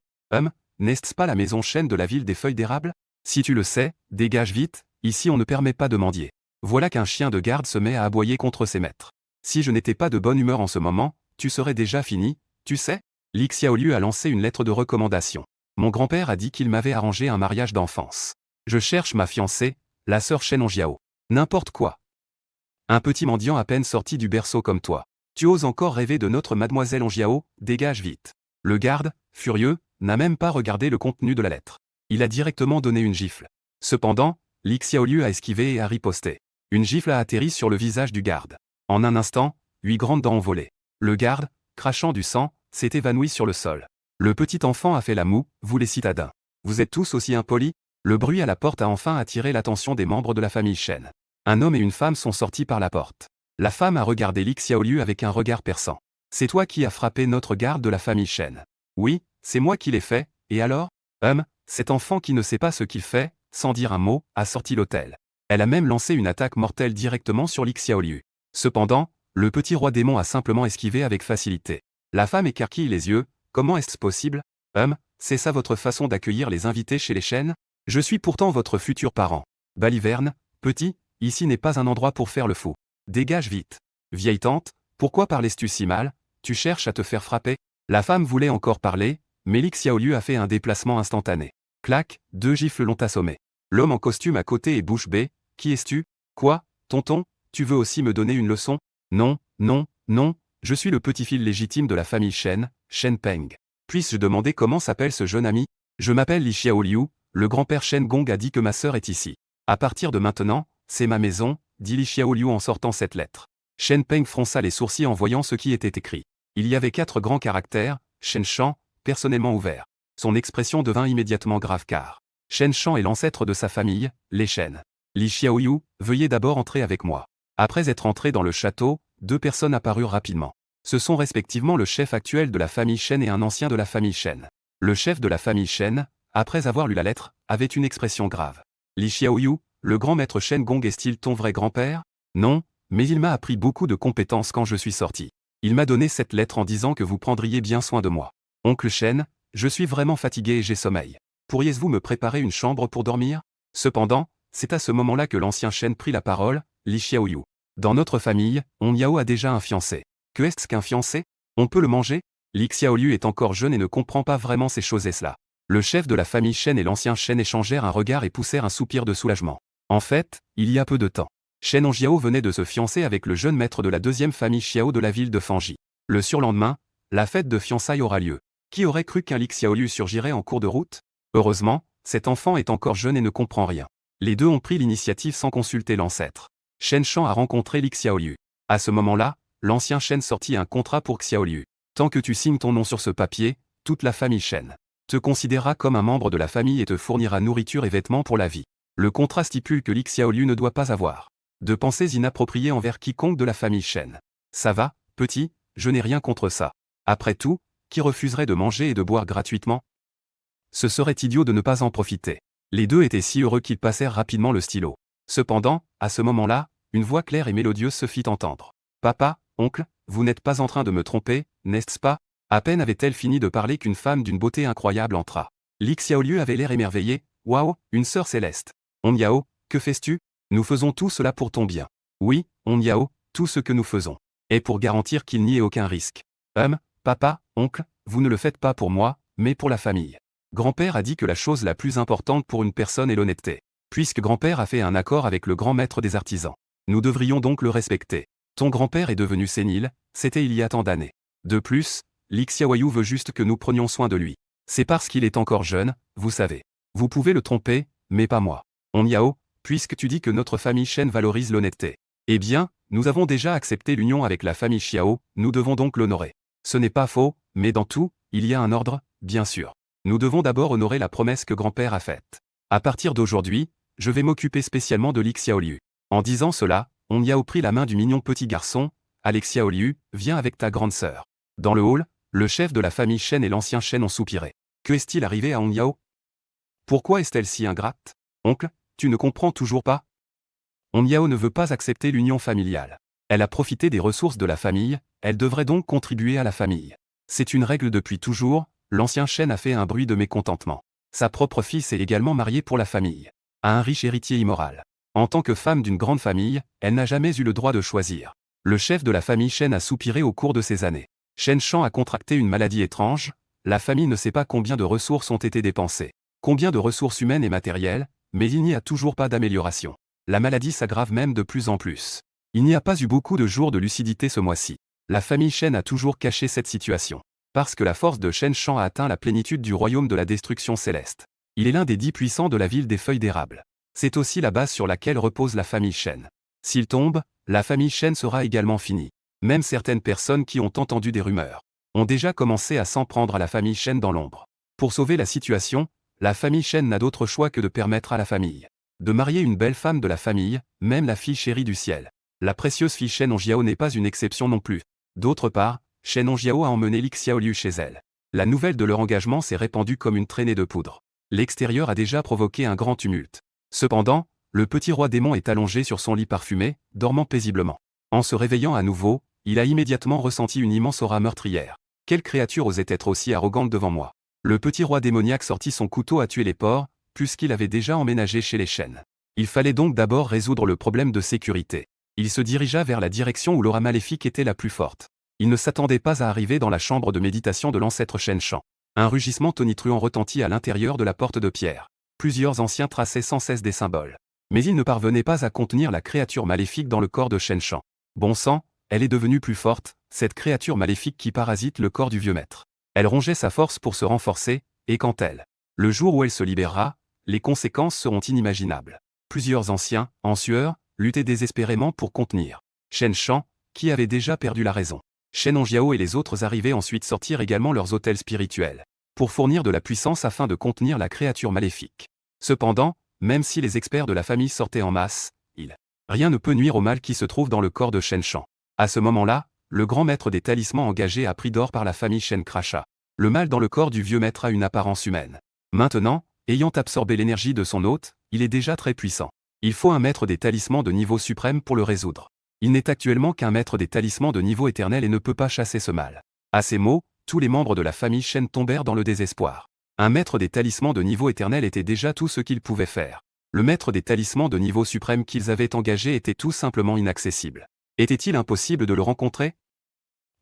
N'est-ce pas la maison Shen de la ville des feuilles d'érable? Si tu le sais, dégage vite, ici on ne permet pas de mendier. Voilà qu'un chien de garde se met à aboyer contre ses maîtres. Si je n'étais pas de bonne humeur en ce moment, tu serais déjà fini, tu sais? Li Xiaoliu a lancé une lettre de recommandation. Mon grand-père a dit qu'il m'avait arrangé un mariage d'enfance. Je cherche ma fiancée, la sœur Shen Onjiao. N'importe quoi. Un petit mendiant à peine sorti du berceau comme toi. Tu oses encore rêver de notre mademoiselle Onjiao, dégage vite. Le garde, furieux, n'a même pas regardé le contenu de la lettre. Il a directement donné une gifle. Cependant, Li Xiaoliu a esquivé et a riposté. Une gifle a atterri sur le visage du garde. En un instant, 8 grandes dents ont volé. Le garde, crachant du sang, s'est évanoui sur le sol. Le petit enfant a fait la moue, vous les citadins. Vous êtes tous aussi impolis? Le bruit à la porte a enfin attiré l'attention des membres de la famille Shen. Un homme et une femme sont sortis par la porte. La femme a regardé Li Xiaoliu avec un regard perçant. C'est toi qui as frappé notre garde de la famille Shen. Oui, c'est moi qui l'ai fait, et alors? Cet enfant qui ne sait pas ce qu'il fait, sans dire un mot, a sorti l'hôtel. Elle a même lancé une attaque mortelle directement sur Li Xiaoliu. Cependant, le petit roi démon a simplement esquivé avec facilité. La femme écarquille les yeux, comment est-ce possible? C'est ça votre façon d'accueillir les invités chez les Shen? Je suis pourtant votre futur parent. Baliverne, petit, ici n'est pas un endroit pour faire le fou. Dégage vite. Vieille tante, pourquoi parles-tu si mal? Tu cherches à te faire frapper? La femme voulait encore parler, mais Li Xiaoliu a fait un déplacement instantané. Clac, 2 gifles l'ont assommé. L'homme en costume à côté est bouche bée. Qui es-tu? Quoi, tonton? Tu veux aussi me donner une leçon? Non, non, non, je suis le petit-fils légitime de la famille Shen, Shen Peng. Puis-je demander comment s'appelle ce jeune ami? Je m'appelle Li Xiaoliu, le grand-père Shen Gong a dit que ma sœur est ici. À partir de maintenant, c'est ma maison, dit Li Xiaoliu en sortant cette lettre. Shen Peng fronça les sourcils en voyant ce qui était écrit. Il y avait 4 grands caractères, Shen Shan, personnellement ouvert. Son expression devint immédiatement grave car Shen Shan est l'ancêtre de sa famille, les Shen. Li Xiaoliu, veuillez d'abord entrer avec moi. Après être entré dans le château, deux personnes apparurent rapidement. Ce sont respectivement le chef actuel de la famille Shen et un ancien de la famille Shen. Le chef de la famille Shen, après avoir lu la lettre, avait une expression grave. Li Xiaoyu, le grand maître Shen Gong est-il ton vrai grand-père? Non, mais il m'a appris beaucoup de compétences quand je suis sorti. Il m'a donné cette lettre en disant que vous prendriez bien soin de moi. Oncle Shen, je suis vraiment fatigué et j'ai sommeil. Pourriez-vous me préparer une chambre pour dormir? Cependant, c'est à ce moment-là que l'ancien Shen prit la parole, Li Xiaoyu. Dans notre famille, On Yao a déjà un fiancé. Que est-ce qu'un fiancé? On peut le manger? Li Xiaoyu est encore jeune et ne comprend pas vraiment ces choses et cela. Le chef de la famille Shen et l'ancien Shen échangèrent un regard et poussèrent un soupir de soulagement. En fait, il y a peu de temps, Shen Hongjiao venait de se fiancer avec le jeune maître de la deuxième famille Xiao de la ville de Fanji. Le surlendemain, la fête de fiançailles aura lieu. Qui aurait cru qu'un Li Xiaoyu surgirait en cours de route? Heureusement, cet enfant est encore jeune et ne comprend rien. Les deux ont pris l'initiative sans consulter l'ancêtre. Shen Shan a rencontré Li Xiaoyu. À ce moment-là, l'ancien Shen sortit un contrat pour Xiaoyu. Tant que tu signes ton nom sur ce papier, toute la famille Shen te considérera comme un membre de la famille et te fournira nourriture et vêtements pour la vie. Le contrat stipule que Li Xiaoyu ne doit pas avoir de pensées inappropriées envers quiconque de la famille Shen. Ça va, petit, je n'ai rien contre ça. Après tout, qui refuserait de manger et de boire gratuitement? Ce serait idiot de ne pas en profiter. Les deux étaient si heureux qu'ils passèrent rapidement le stylo. Cependant, à ce moment-là, une voix claire et mélodieuse se fit entendre. Papa, oncle, vous n'êtes pas en train de me tromper, n'est-ce pas? À peine avait-elle fini de parler qu'une femme d'une beauté incroyable entra. Li Xiaoyu avait l'air émerveillé. Waouh, une sœur céleste. On Yao, que fais-tu? Nous faisons tout cela pour ton bien. Oui, On Yao, tout ce que nous faisons est pour garantir qu'il n'y ait aucun risque. Papa, oncle, vous ne le faites pas pour moi, mais pour la famille. Grand-père a dit que la chose la plus importante pour une personne est l'honnêteté. Puisque grand-père a fait un accord avec le grand maître des artisans, nous devrions donc le respecter. Ton grand-père est devenu sénile, c'était il y a tant d'années. De plus, Li Xiaoyu veut juste que nous prenions soin de lui. C'est parce qu'il est encore jeune, vous savez. Vous pouvez le tromper, mais pas moi. On Yao, puisque tu dis que notre famille Shen valorise l'honnêteté. Eh bien, nous avons déjà accepté l'union avec la famille Xiao, nous devons donc l'honorer. Ce n'est pas faux, mais dans tout, il y a un ordre, bien sûr. Nous devons d'abord honorer la promesse que grand-père a faite. À partir d'aujourd'hui, je vais m'occuper spécialement de Li Xiaoyu. En disant cela, On Yao prit la main du mignon petit garçon. Alex Xiaoyu, viens avec ta grande sœur. Dans le hall, le chef de la famille Shen et l'ancien Shen ont soupiré. Que est-il arrivé à On Yao? Pourquoi est-elle si ingrate? Oncle, tu ne comprends toujours pas? On Yao ne veut pas accepter l'union familiale. Elle a profité des ressources de la famille, elle devrait donc contribuer à la famille. C'est une règle depuis toujours, l'ancien Shen a fait un bruit de mécontentement. Sa propre fille s'est également mariée pour la famille. À un riche héritier immoral. En tant que femme d'une grande famille, elle n'a jamais eu le droit de choisir. Le chef de la famille Shen a soupiré au cours de ces années. Shen Shan a contracté une maladie étrange, la famille ne sait pas combien de ressources ont été dépensées. Combien de ressources humaines et matérielles, mais il n'y a toujours pas d'amélioration. La maladie s'aggrave même de plus en plus. Il n'y a pas eu beaucoup de jours de lucidité ce mois-ci. La famille Shen a toujours caché cette situation. Parce que la force de Shen Shan a atteint la plénitude du royaume de la destruction céleste. Il est l'un des 10 puissants de la ville des feuilles d'érable. C'est aussi la base sur laquelle repose la famille Shen. S'il tombe, la famille Shen sera également finie. Même certaines personnes qui ont entendu des rumeurs ont déjà commencé à s'en prendre à la famille Shen dans l'ombre. Pour sauver la situation, la famille Shen n'a d'autre choix que de permettre à la famille de marier une belle femme de la famille, même la fille chérie du ciel. La précieuse fille Shen Hongjiao n'est pas une exception non plus. D'autre part, Shen Hongjiao a emmené Li Xiaoyu chez elle. La nouvelle de leur engagement s'est répandue comme une traînée de poudre. L'extérieur a déjà provoqué un grand tumulte. Cependant, le petit roi démon est allongé sur son lit parfumé, dormant paisiblement. En se réveillant à nouveau, il a immédiatement ressenti une immense aura meurtrière. Quelle créature osait être aussi arrogante devant moi? Le petit roi démoniaque sortit son couteau à tuer les porcs, puisqu'il avait déjà emménagé chez les Shen. Il fallait donc d'abord résoudre le problème de sécurité. Il se dirigea vers la direction où l'aura maléfique était la plus forte. Il ne s'attendait pas à arriver dans la chambre de méditation de l'ancêtre Shen Shan. Un rugissement tonitruant retentit à l'intérieur de la porte de pierre. Plusieurs anciens traçaient sans cesse des symboles. Mais ils ne parvenaient pas à contenir la créature maléfique dans le corps de Shen Shan. Bon sang, elle est devenue plus forte, cette créature maléfique qui parasite le corps du vieux maître. Elle rongeait sa force pour se renforcer, et quand le jour où elle se libérera, les conséquences seront inimaginables. Plusieurs anciens, en sueur, luttaient désespérément pour contenir Shen Shan, qui avait déjà perdu la raison. Shen Hongjiao et les autres arrivés ensuite sortirent également leurs autels spirituels, pour fournir de la puissance afin de contenir la créature maléfique. Cependant, même si les experts de la famille sortaient en masse, rien ne peut nuire au mal qui se trouve dans le corps de Shen Shan. À ce moment-là, le grand maître des talismans engagé à prix d'or par la famille Shen cracha. Le mal dans le corps du vieux maître a une apparence humaine. Maintenant, ayant absorbé l'énergie de son hôte, il est déjà très puissant. Il faut un maître des talismans de niveau suprême pour le résoudre. Il n'est actuellement qu'un maître des talismans de niveau éternel et ne peut pas chasser ce mal. À ces mots, tous les membres de la famille Shen tombèrent dans le désespoir. Un maître des talismans de niveau éternel était déjà tout ce qu'il pouvait faire. Le maître des talismans de niveau suprême qu'ils avaient engagé était tout simplement inaccessible. Était-il impossible de le rencontrer?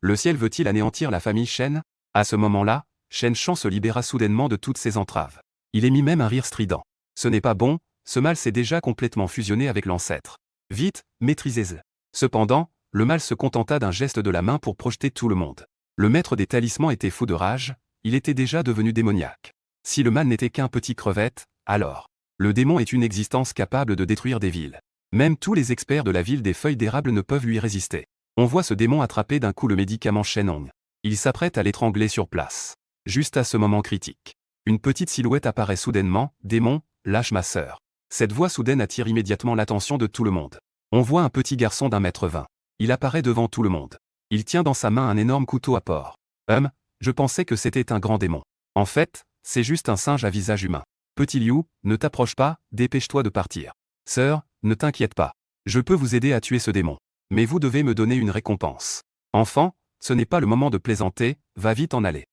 Le ciel veut-il anéantir la famille Shen? À ce moment-là, Shen Shang se libéra soudainement de toutes ses entraves. Il émit même un rire strident. Ce n'est pas bon, ce mal s'est déjà complètement fusionné avec l'ancêtre. Vite, maîtrisez-le. Cependant, le mal se contenta d'un geste de la main pour projeter tout le monde. Le maître des talismans était fou de rage, il était déjà devenu démoniaque. Si le mal n'était qu'un petit crevette, alors, le démon est une existence capable de détruire des villes. Même tous les experts de la ville des feuilles d'érable ne peuvent lui résister. On voit ce démon attraper d'un coup le médicament Shenong. Il s'apprête à l'étrangler sur place. Juste à ce moment critique, une petite silhouette apparaît soudainement. Démon, lâche ma sœur. Cette voix soudaine attire immédiatement l'attention de tout le monde. On voit un petit garçon d'1,20 m. Il apparaît devant tout le monde. Il tient dans sa main un énorme couteau à porc. Je pensais que c'était un grand démon. En fait, c'est juste un singe à visage humain. Petit Liu, ne t'approche pas, dépêche-toi de partir. Sœur, ne t'inquiète pas. Je peux vous aider à tuer ce démon. Mais vous devez me donner une récompense. Enfant, ce n'est pas le moment de plaisanter, va vite en aller.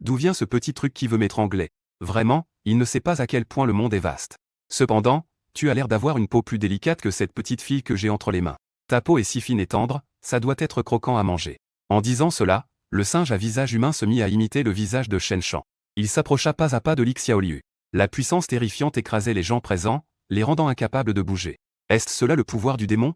D'où vient ce petit truc qui veut m'étrangler? Vraiment, il ne sait pas à quel point le monde est vaste. Cependant, tu as l'air d'avoir une peau plus délicate que cette petite fille que j'ai entre les mains. Ta peau est si fine et tendre, ça doit être croquant à manger. En disant cela, le singe à visage humain se mit à imiter le visage de Shen Shang. Il s'approcha pas à pas de Li Xiaoliu. La puissance terrifiante écrasait les gens présents, les rendant incapables de bouger. Est-ce cela le pouvoir du démon?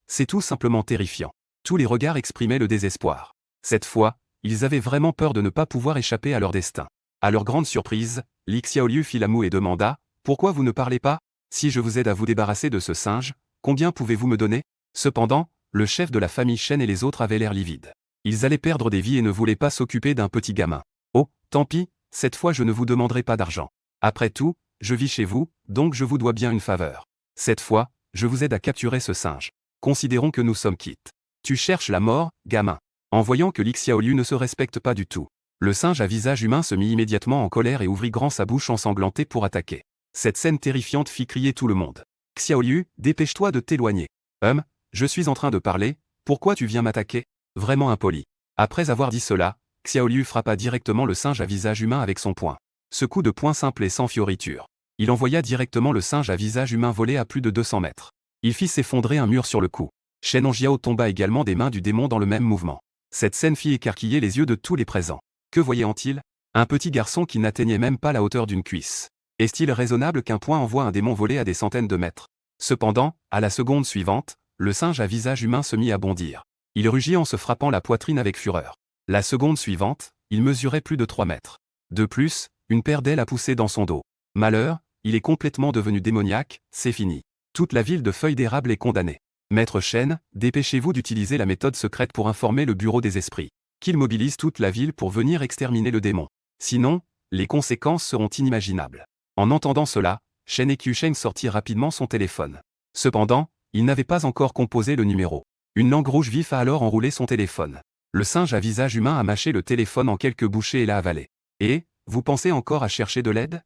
C'est tout simplement terrifiant. Tous les regards exprimaient le désespoir. Cette fois, ils avaient vraiment peur de ne pas pouvoir échapper à leur destin. À leur grande surprise, Li Xiaoliu fit la moue et demanda « Pourquoi vous ne parlez pas? Si je vous aide à vous débarrasser de ce singe, combien pouvez-vous me donner ?» Cependant, le chef de la famille Shen et les autres avaient l'air livides. Ils allaient perdre des vies et ne voulaient pas s'occuper d'un petit gamin. Oh, tant pis, cette fois je ne vous demanderai pas d'argent. Après tout, je vis chez vous, donc je vous dois bien une faveur. Cette fois, je vous aide à capturer ce singe. Considérons que nous sommes quittes. Tu cherches la mort, gamin. En voyant que Li Xiaoliu ne se respecte pas du tout, le singe à visage humain se mit immédiatement en colère et ouvrit grand sa bouche ensanglantée pour attaquer. Cette scène terrifiante fit crier tout le monde. Xiaoliu, dépêche-toi de t'éloigner. Je suis en train de parler, pourquoi tu viens m'attaquer? Vraiment impoli. Après avoir dit cela, Xiaoliu frappa directement le singe à visage humain avec son poing. Ce coup de poing simple et sans fioriture. Il envoya directement le singe à visage humain voler à plus de 200 mètres. Il fit s'effondrer un mur sur le cou. Shen Hongjiao tomba également des mains du démon dans le même mouvement. Cette scène fit écarquiller les yeux de tous les présents. Que voyait-il? Un petit garçon qui n'atteignait même pas la hauteur d'une cuisse. Est-il raisonnable qu'un poing envoie un démon voler à des centaines de mètres? Cependant, à la seconde suivante, le singe à visage humain se mit à bondir. Il rugit en se frappant la poitrine avec fureur. La seconde suivante, il mesurait plus de 3 mètres. De plus, une paire d'ailes a poussé dans son dos. Malheur, il est complètement devenu démoniaque, c'est fini. Toute la ville de Feuilles d'Érable est condamnée. Maître Shen, dépêchez-vous d'utiliser la méthode secrète pour informer le bureau des esprits. Qu'il mobilise toute la ville pour venir exterminer le démon. Sinon, les conséquences seront inimaginables. En entendant cela, Shen Qiusheng sortit rapidement son téléphone. Cependant, il n'avait pas encore composé le numéro. Une langue rouge vif a alors enroulé son téléphone. Le singe à visage humain a mâché le téléphone en quelques bouchées et l'a avalé. Et, vous pensez encore à chercher de l'aide?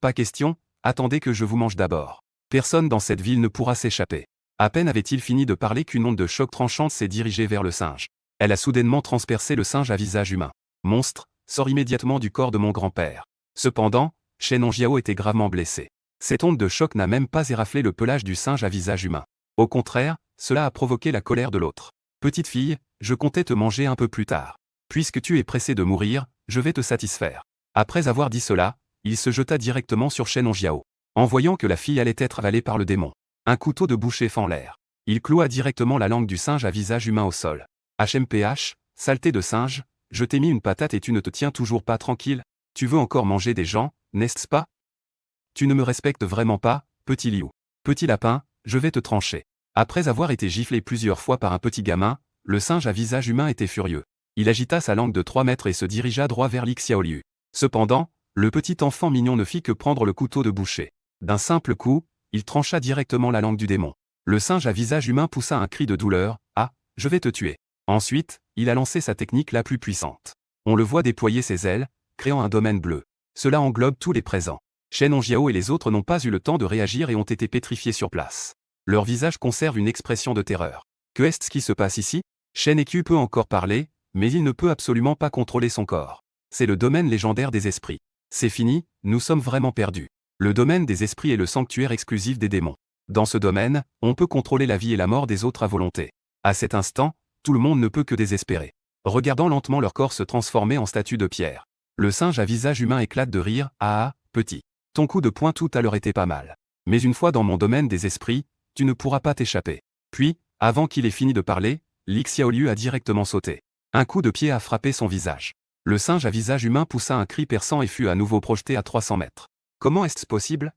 Pas question, attendez que je vous mange d'abord. Personne dans cette ville ne pourra s'échapper. À peine avait-il fini de parler qu'une onde de choc tranchante s'est dirigée vers le singe. Elle a soudainement transpercé le singe à visage humain. Monstre, sors immédiatement du corps de mon grand-père. Cependant, Shen Hongjiao était gravement blessé. Cette onde de choc n'a même pas éraflé le pelage du singe à visage humain. Au contraire, cela a provoqué la colère de l'autre. Petite fille, je comptais te manger un peu plus tard. Puisque tu es pressée de mourir, je vais te satisfaire. Après avoir dit cela, il se jeta directement sur Shen Hongjiao. En voyant que la fille allait être avalée par le démon, un couteau de boucher fend l'air. Il cloua directement la langue du singe à visage humain au sol. HMPH, saleté de singe, je t'ai mis une patate et tu ne te tiens toujours pas tranquille? Tu veux encore manger des gens, n'est-ce pas? Tu ne me respectes vraiment pas, petit Liu. Petit lapin, je vais te trancher. Après avoir été giflé plusieurs fois par un petit gamin, le singe à visage humain était furieux. Il agita sa langue de 3 mètres et se dirigea droit vers Li Xiaoliu. Cependant, le petit enfant mignon ne fit que prendre le couteau de boucher. D'un simple coup, il trancha directement la langue du démon. Le singe à visage humain poussa un cri de douleur. Ah, je vais te tuer. Ensuite, il a lancé sa technique la plus puissante. On le voit déployer ses ailes, créant un domaine bleu. Cela englobe tous les présents. Shen Hongjiao et les autres n'ont pas eu le temps de réagir et ont été pétrifiés sur place. Leur visage conserve une expression de terreur. Que est-ce qui se passe ici? Shen Eku peut encore parler, mais il ne peut absolument pas contrôler son corps. C'est le domaine légendaire des esprits. C'est fini, nous sommes vraiment perdus. Le domaine des esprits est le sanctuaire exclusif des démons. Dans ce domaine, on peut contrôler la vie et la mort des autres à volonté. À cet instant, tout le monde ne peut que désespérer. Regardant lentement leur corps se transformer en statue de pierre. Le singe à visage humain éclate de rire. Ah, petit. Ton coup de poing tout à l'heure était pas mal. Mais une fois dans mon domaine des esprits, tu ne pourras pas t'échapper. Puis, avant qu'il ait fini de parler, Li Xiaoliu a directement sauté. Un coup de pied a frappé son visage. Le singe à visage humain poussa un cri perçant et fut à nouveau projeté à 300 mètres. Comment est-ce possible?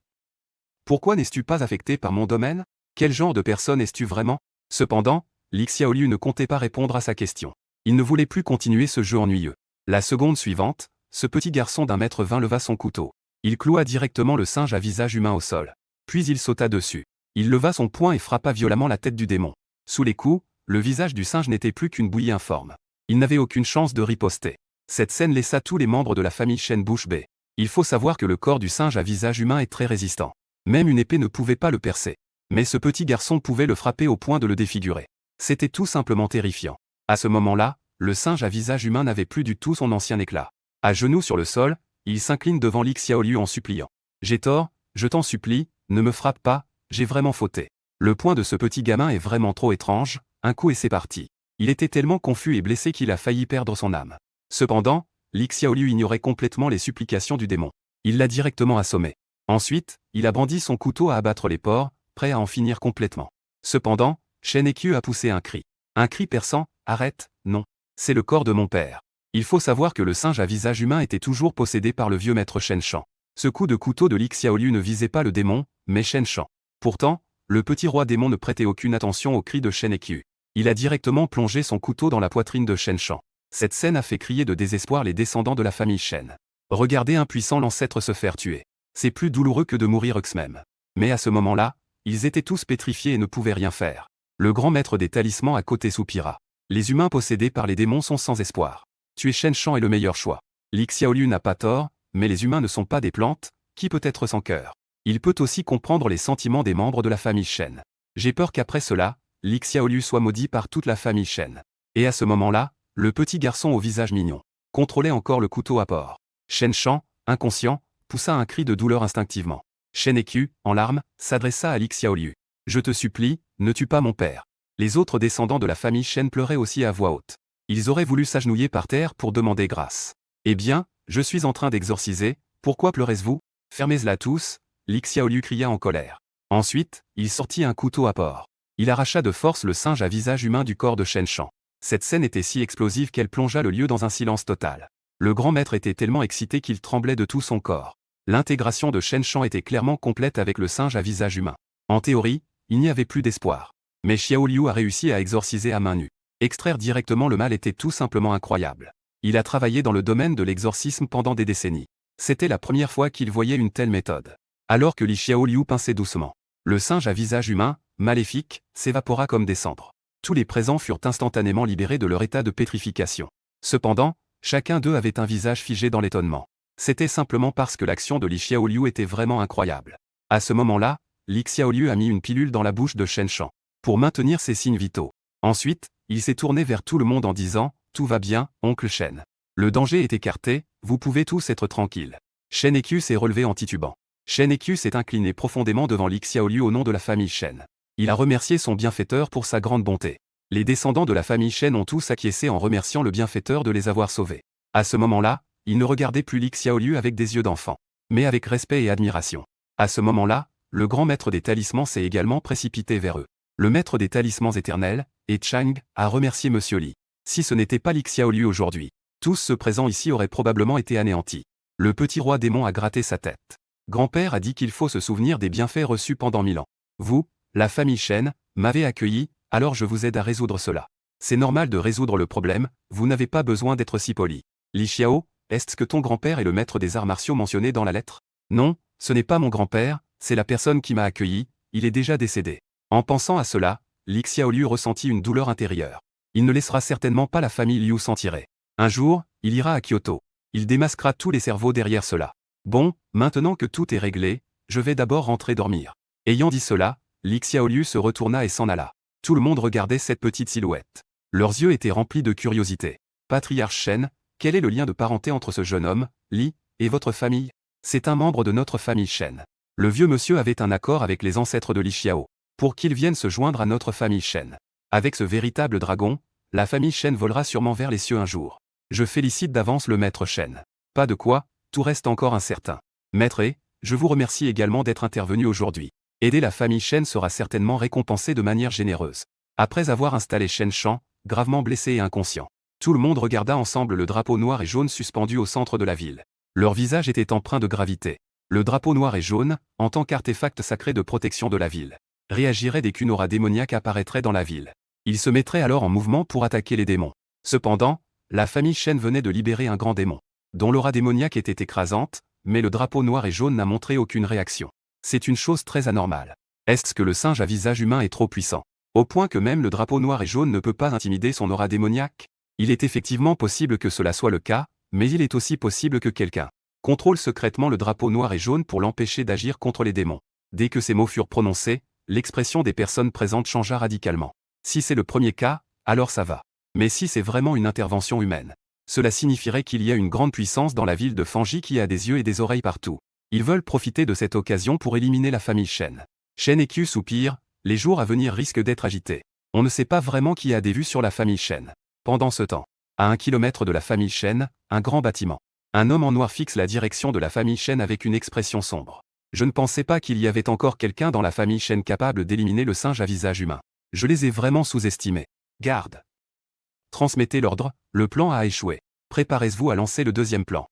Pourquoi n'es-tu pas affecté par mon domaine? Quel genre de personne es-tu vraiment? Cependant, Li Xiaoliu ne comptait pas répondre à sa question. Il ne voulait plus continuer ce jeu ennuyeux. La seconde suivante, ce petit garçon d'1,20 m leva son couteau. Il cloua directement le singe à visage humain au sol. Puis il sauta dessus. Il leva son poing et frappa violemment la tête du démon. Sous les coups, le visage du singe n'était plus qu'une bouillie informe. Il n'avait aucune chance de riposter. Cette scène laissa tous les membres de la famille Shen bouche bée. Il faut savoir que le corps du singe à visage humain est très résistant. Même une épée ne pouvait pas le percer. Mais ce petit garçon pouvait le frapper au point de le défigurer. C'était tout simplement terrifiant. À ce moment-là, le singe à visage humain n'avait plus du tout son ancien éclat. À genoux sur le sol, il s'incline devant Li Xiaoliu en suppliant. J'ai tort, je t'en supplie, ne me frappe pas, j'ai vraiment fauté. Le point de ce petit gamin est vraiment trop étrange, un coup et c'est parti. Il était tellement confus et blessé qu'il a failli perdre son âme. Cependant, Li Xiaoliu ignorait complètement les supplications du démon. Il l'a directement assommé. Ensuite, il a brandi son couteau à abattre les porcs, prêt à en finir complètement. Cependant, Shen Eku a poussé un cri. Un cri perçant, arrête, non. C'est le corps de mon père. Il faut savoir que le singe à visage humain était toujours possédé par le vieux maître Shen Shan. Ce coup de couteau de Li Xiaoliu ne visait pas le démon, mais Shen Shan. Pourtant, le petit roi démon ne prêtait aucune attention aux cris de Shen Eku. Il a directement plongé son couteau dans la poitrine de Shen Shan. Cette scène a fait crier de désespoir les descendants de la famille Shen. Regarder un puissant l'ancêtre se faire tuer. C'est plus douloureux que de mourir eux-mêmes. Mais à ce moment-là, ils étaient tous pétrifiés et ne pouvaient rien faire. Le grand maître des talismans à côté soupira. Les humains possédés par les démons sont sans espoir. Tuer Shen Shan est le meilleur choix. Li Xiaoliu n'a pas tort, mais les humains ne sont pas des plantes, qui peut être sans cœur. Il peut aussi comprendre les sentiments des membres de la famille Shen. J'ai peur qu'après cela, Li Xiaoliu soit maudit par toute la famille Shen. Et à ce moment-là, le petit garçon au visage mignon contrôlait encore le couteau à porc. Shen Shan, inconscient, poussa un cri de douleur instinctivement. Shen Eku, en larmes, s'adressa à Li Xiaoliu. Je te supplie, ne tue pas mon père. Les autres descendants de la famille Shen pleuraient aussi à voix haute. Ils auraient voulu s'agenouiller par terre pour demander grâce. Eh bien, je suis en train d'exorciser, pourquoi pleurez-vous? Fermez-la tous, Li Xiaoliu cria en colère. Ensuite, il sortit un couteau à porc. Il arracha de force le singe à visage humain du corps de Shen Shan. Cette scène était si explosive qu'elle plongea le lieu dans un silence total. Le grand maître était tellement excité qu'il tremblait de tout son corps. L'intégration de Shen Shan était clairement complète avec le singe à visage humain. En théorie, il n'y avait plus d'espoir. Mais Xiaoliu a réussi à exorciser à main nue. Extraire directement le mal était tout simplement incroyable. Il a travaillé dans le domaine de l'exorcisme pendant des décennies. C'était la première fois qu'il voyait une telle méthode. Alors que Li Xiaoliu pinçait doucement, le singe à visage humain, maléfique, s'évapora comme des cendres. Tous les présents furent instantanément libérés de leur état de pétrification. Cependant, chacun d'eux avait un visage figé dans l'étonnement. C'était simplement parce que l'action de Li Xiaoliu était vraiment incroyable. À ce moment-là, Li Xiaoliu a mis une pilule dans la bouche de Shen Shan pour maintenir ses signes vitaux. Ensuite, il s'est tourné vers tout le monde en disant « Tout va bien, oncle Shen. Le danger est écarté, vous pouvez tous être tranquilles. » Shen Eku s'est relevé en titubant. Shen Eku s'est incliné profondément devant Li Xiaoliu au nom de la famille Shen. Il a remercié son bienfaiteur pour sa grande bonté. Les descendants de la famille Shen ont tous acquiescé en remerciant le bienfaiteur de les avoir sauvés. À ce moment-là, ils ne regardaient plus Li Xiaoliu avec des yeux d'enfant, mais avec respect et admiration. À ce moment-là, le grand maître des talismans s'est également précipité vers eux. Le maître des talismans éternels, et Chang, a remercié Monsieur Li. Si ce n'était pas Li Xiaoliu aujourd'hui, tous ceux présents ici auraient probablement été anéantis. Le petit roi démon a gratté sa tête. Grand-père a dit qu'il faut se souvenir des bienfaits reçus pendant 1000 ans. Vous, la famille Shen, m'avez accueilli, alors je vous aide à résoudre cela. C'est normal de résoudre le problème, vous n'avez pas besoin d'être si poli. Li Xiao, est-ce que ton grand-père est le maître des arts martiaux mentionné dans la lettre? Non, ce n'est pas mon grand-père, c'est la personne qui m'a accueilli, il est déjà décédé. En pensant à cela, Li Xiaoliu ressentit une douleur intérieure. Il ne laissera certainement pas la famille Liu s'en tirer. Un jour, il ira à Kyoto. Il démasquera tous les cerveaux derrière cela. Bon, maintenant que tout est réglé, je vais d'abord rentrer dormir. Ayant dit cela, Li Xiaoliu se retourna et s'en alla. Tout le monde regardait cette petite silhouette. Leurs yeux étaient remplis de curiosité. Patriarche Shen, quel est le lien de parenté entre ce jeune homme, Li, et votre famille? C'est un membre de notre famille Shen. Le vieux monsieur avait un accord avec les ancêtres de Li Xiao, pour qu'ils viennent se joindre à notre famille Shen. Avec ce véritable dragon, la famille Shen volera sûrement vers les cieux un jour. Je félicite d'avance le maître Shen. Pas de quoi, tout reste encore incertain. Maître, je vous remercie également d'être intervenu aujourd'hui. Aider la famille Shen sera certainement récompensée de manière généreuse. Après avoir installé Shen Shang, gravement blessé et inconscient, tout le monde regarda ensemble le drapeau noir et jaune suspendu au centre de la ville. Leur visage était empreint de gravité. Le drapeau noir et jaune, en tant qu'artefact sacré de protection de la ville, réagirait dès qu'une aura démoniaque apparaîtrait dans la ville. Il se mettrait alors en mouvement pour attaquer les démons. Cependant, la famille Shen venait de libérer un grand démon, dont l'aura démoniaque était écrasante, mais le drapeau noir et jaune n'a montré aucune réaction. C'est une chose très anormale. Est-ce que le singe à visage humain est trop puissant, au point que même le drapeau noir et jaune ne peut pas intimider son aura démoniaque? Il est effectivement possible que cela soit le cas, mais il est aussi possible que quelqu'un contrôle secrètement le drapeau noir et jaune pour l'empêcher d'agir contre les démons. Dès que ces mots furent prononcés, l'expression des personnes présentes changea radicalement. Si c'est le premier cas, alors ça va. Mais si c'est vraiment une intervention humaine, cela signifierait qu'il y a une grande puissance dans la ville de Fanji qui a des yeux et des oreilles partout. Ils veulent profiter de cette occasion pour éliminer la famille Shen. Shen et Q soupirent, les jours à venir risquent d'être agités. On ne sait pas vraiment qui a des vues sur la famille Shen. Pendant ce temps, à 1 kilomètre de la famille Shen, un grand bâtiment. Un homme en noir fixe la direction de la famille Shen avec une expression sombre. Je ne pensais pas qu'il y avait encore quelqu'un dans la famille Shen capable d'éliminer le singe à visage humain. Je les ai vraiment sous-estimés. Garde. Transmettez l'ordre, le plan a échoué. Préparez-vous à lancer le deuxième plan.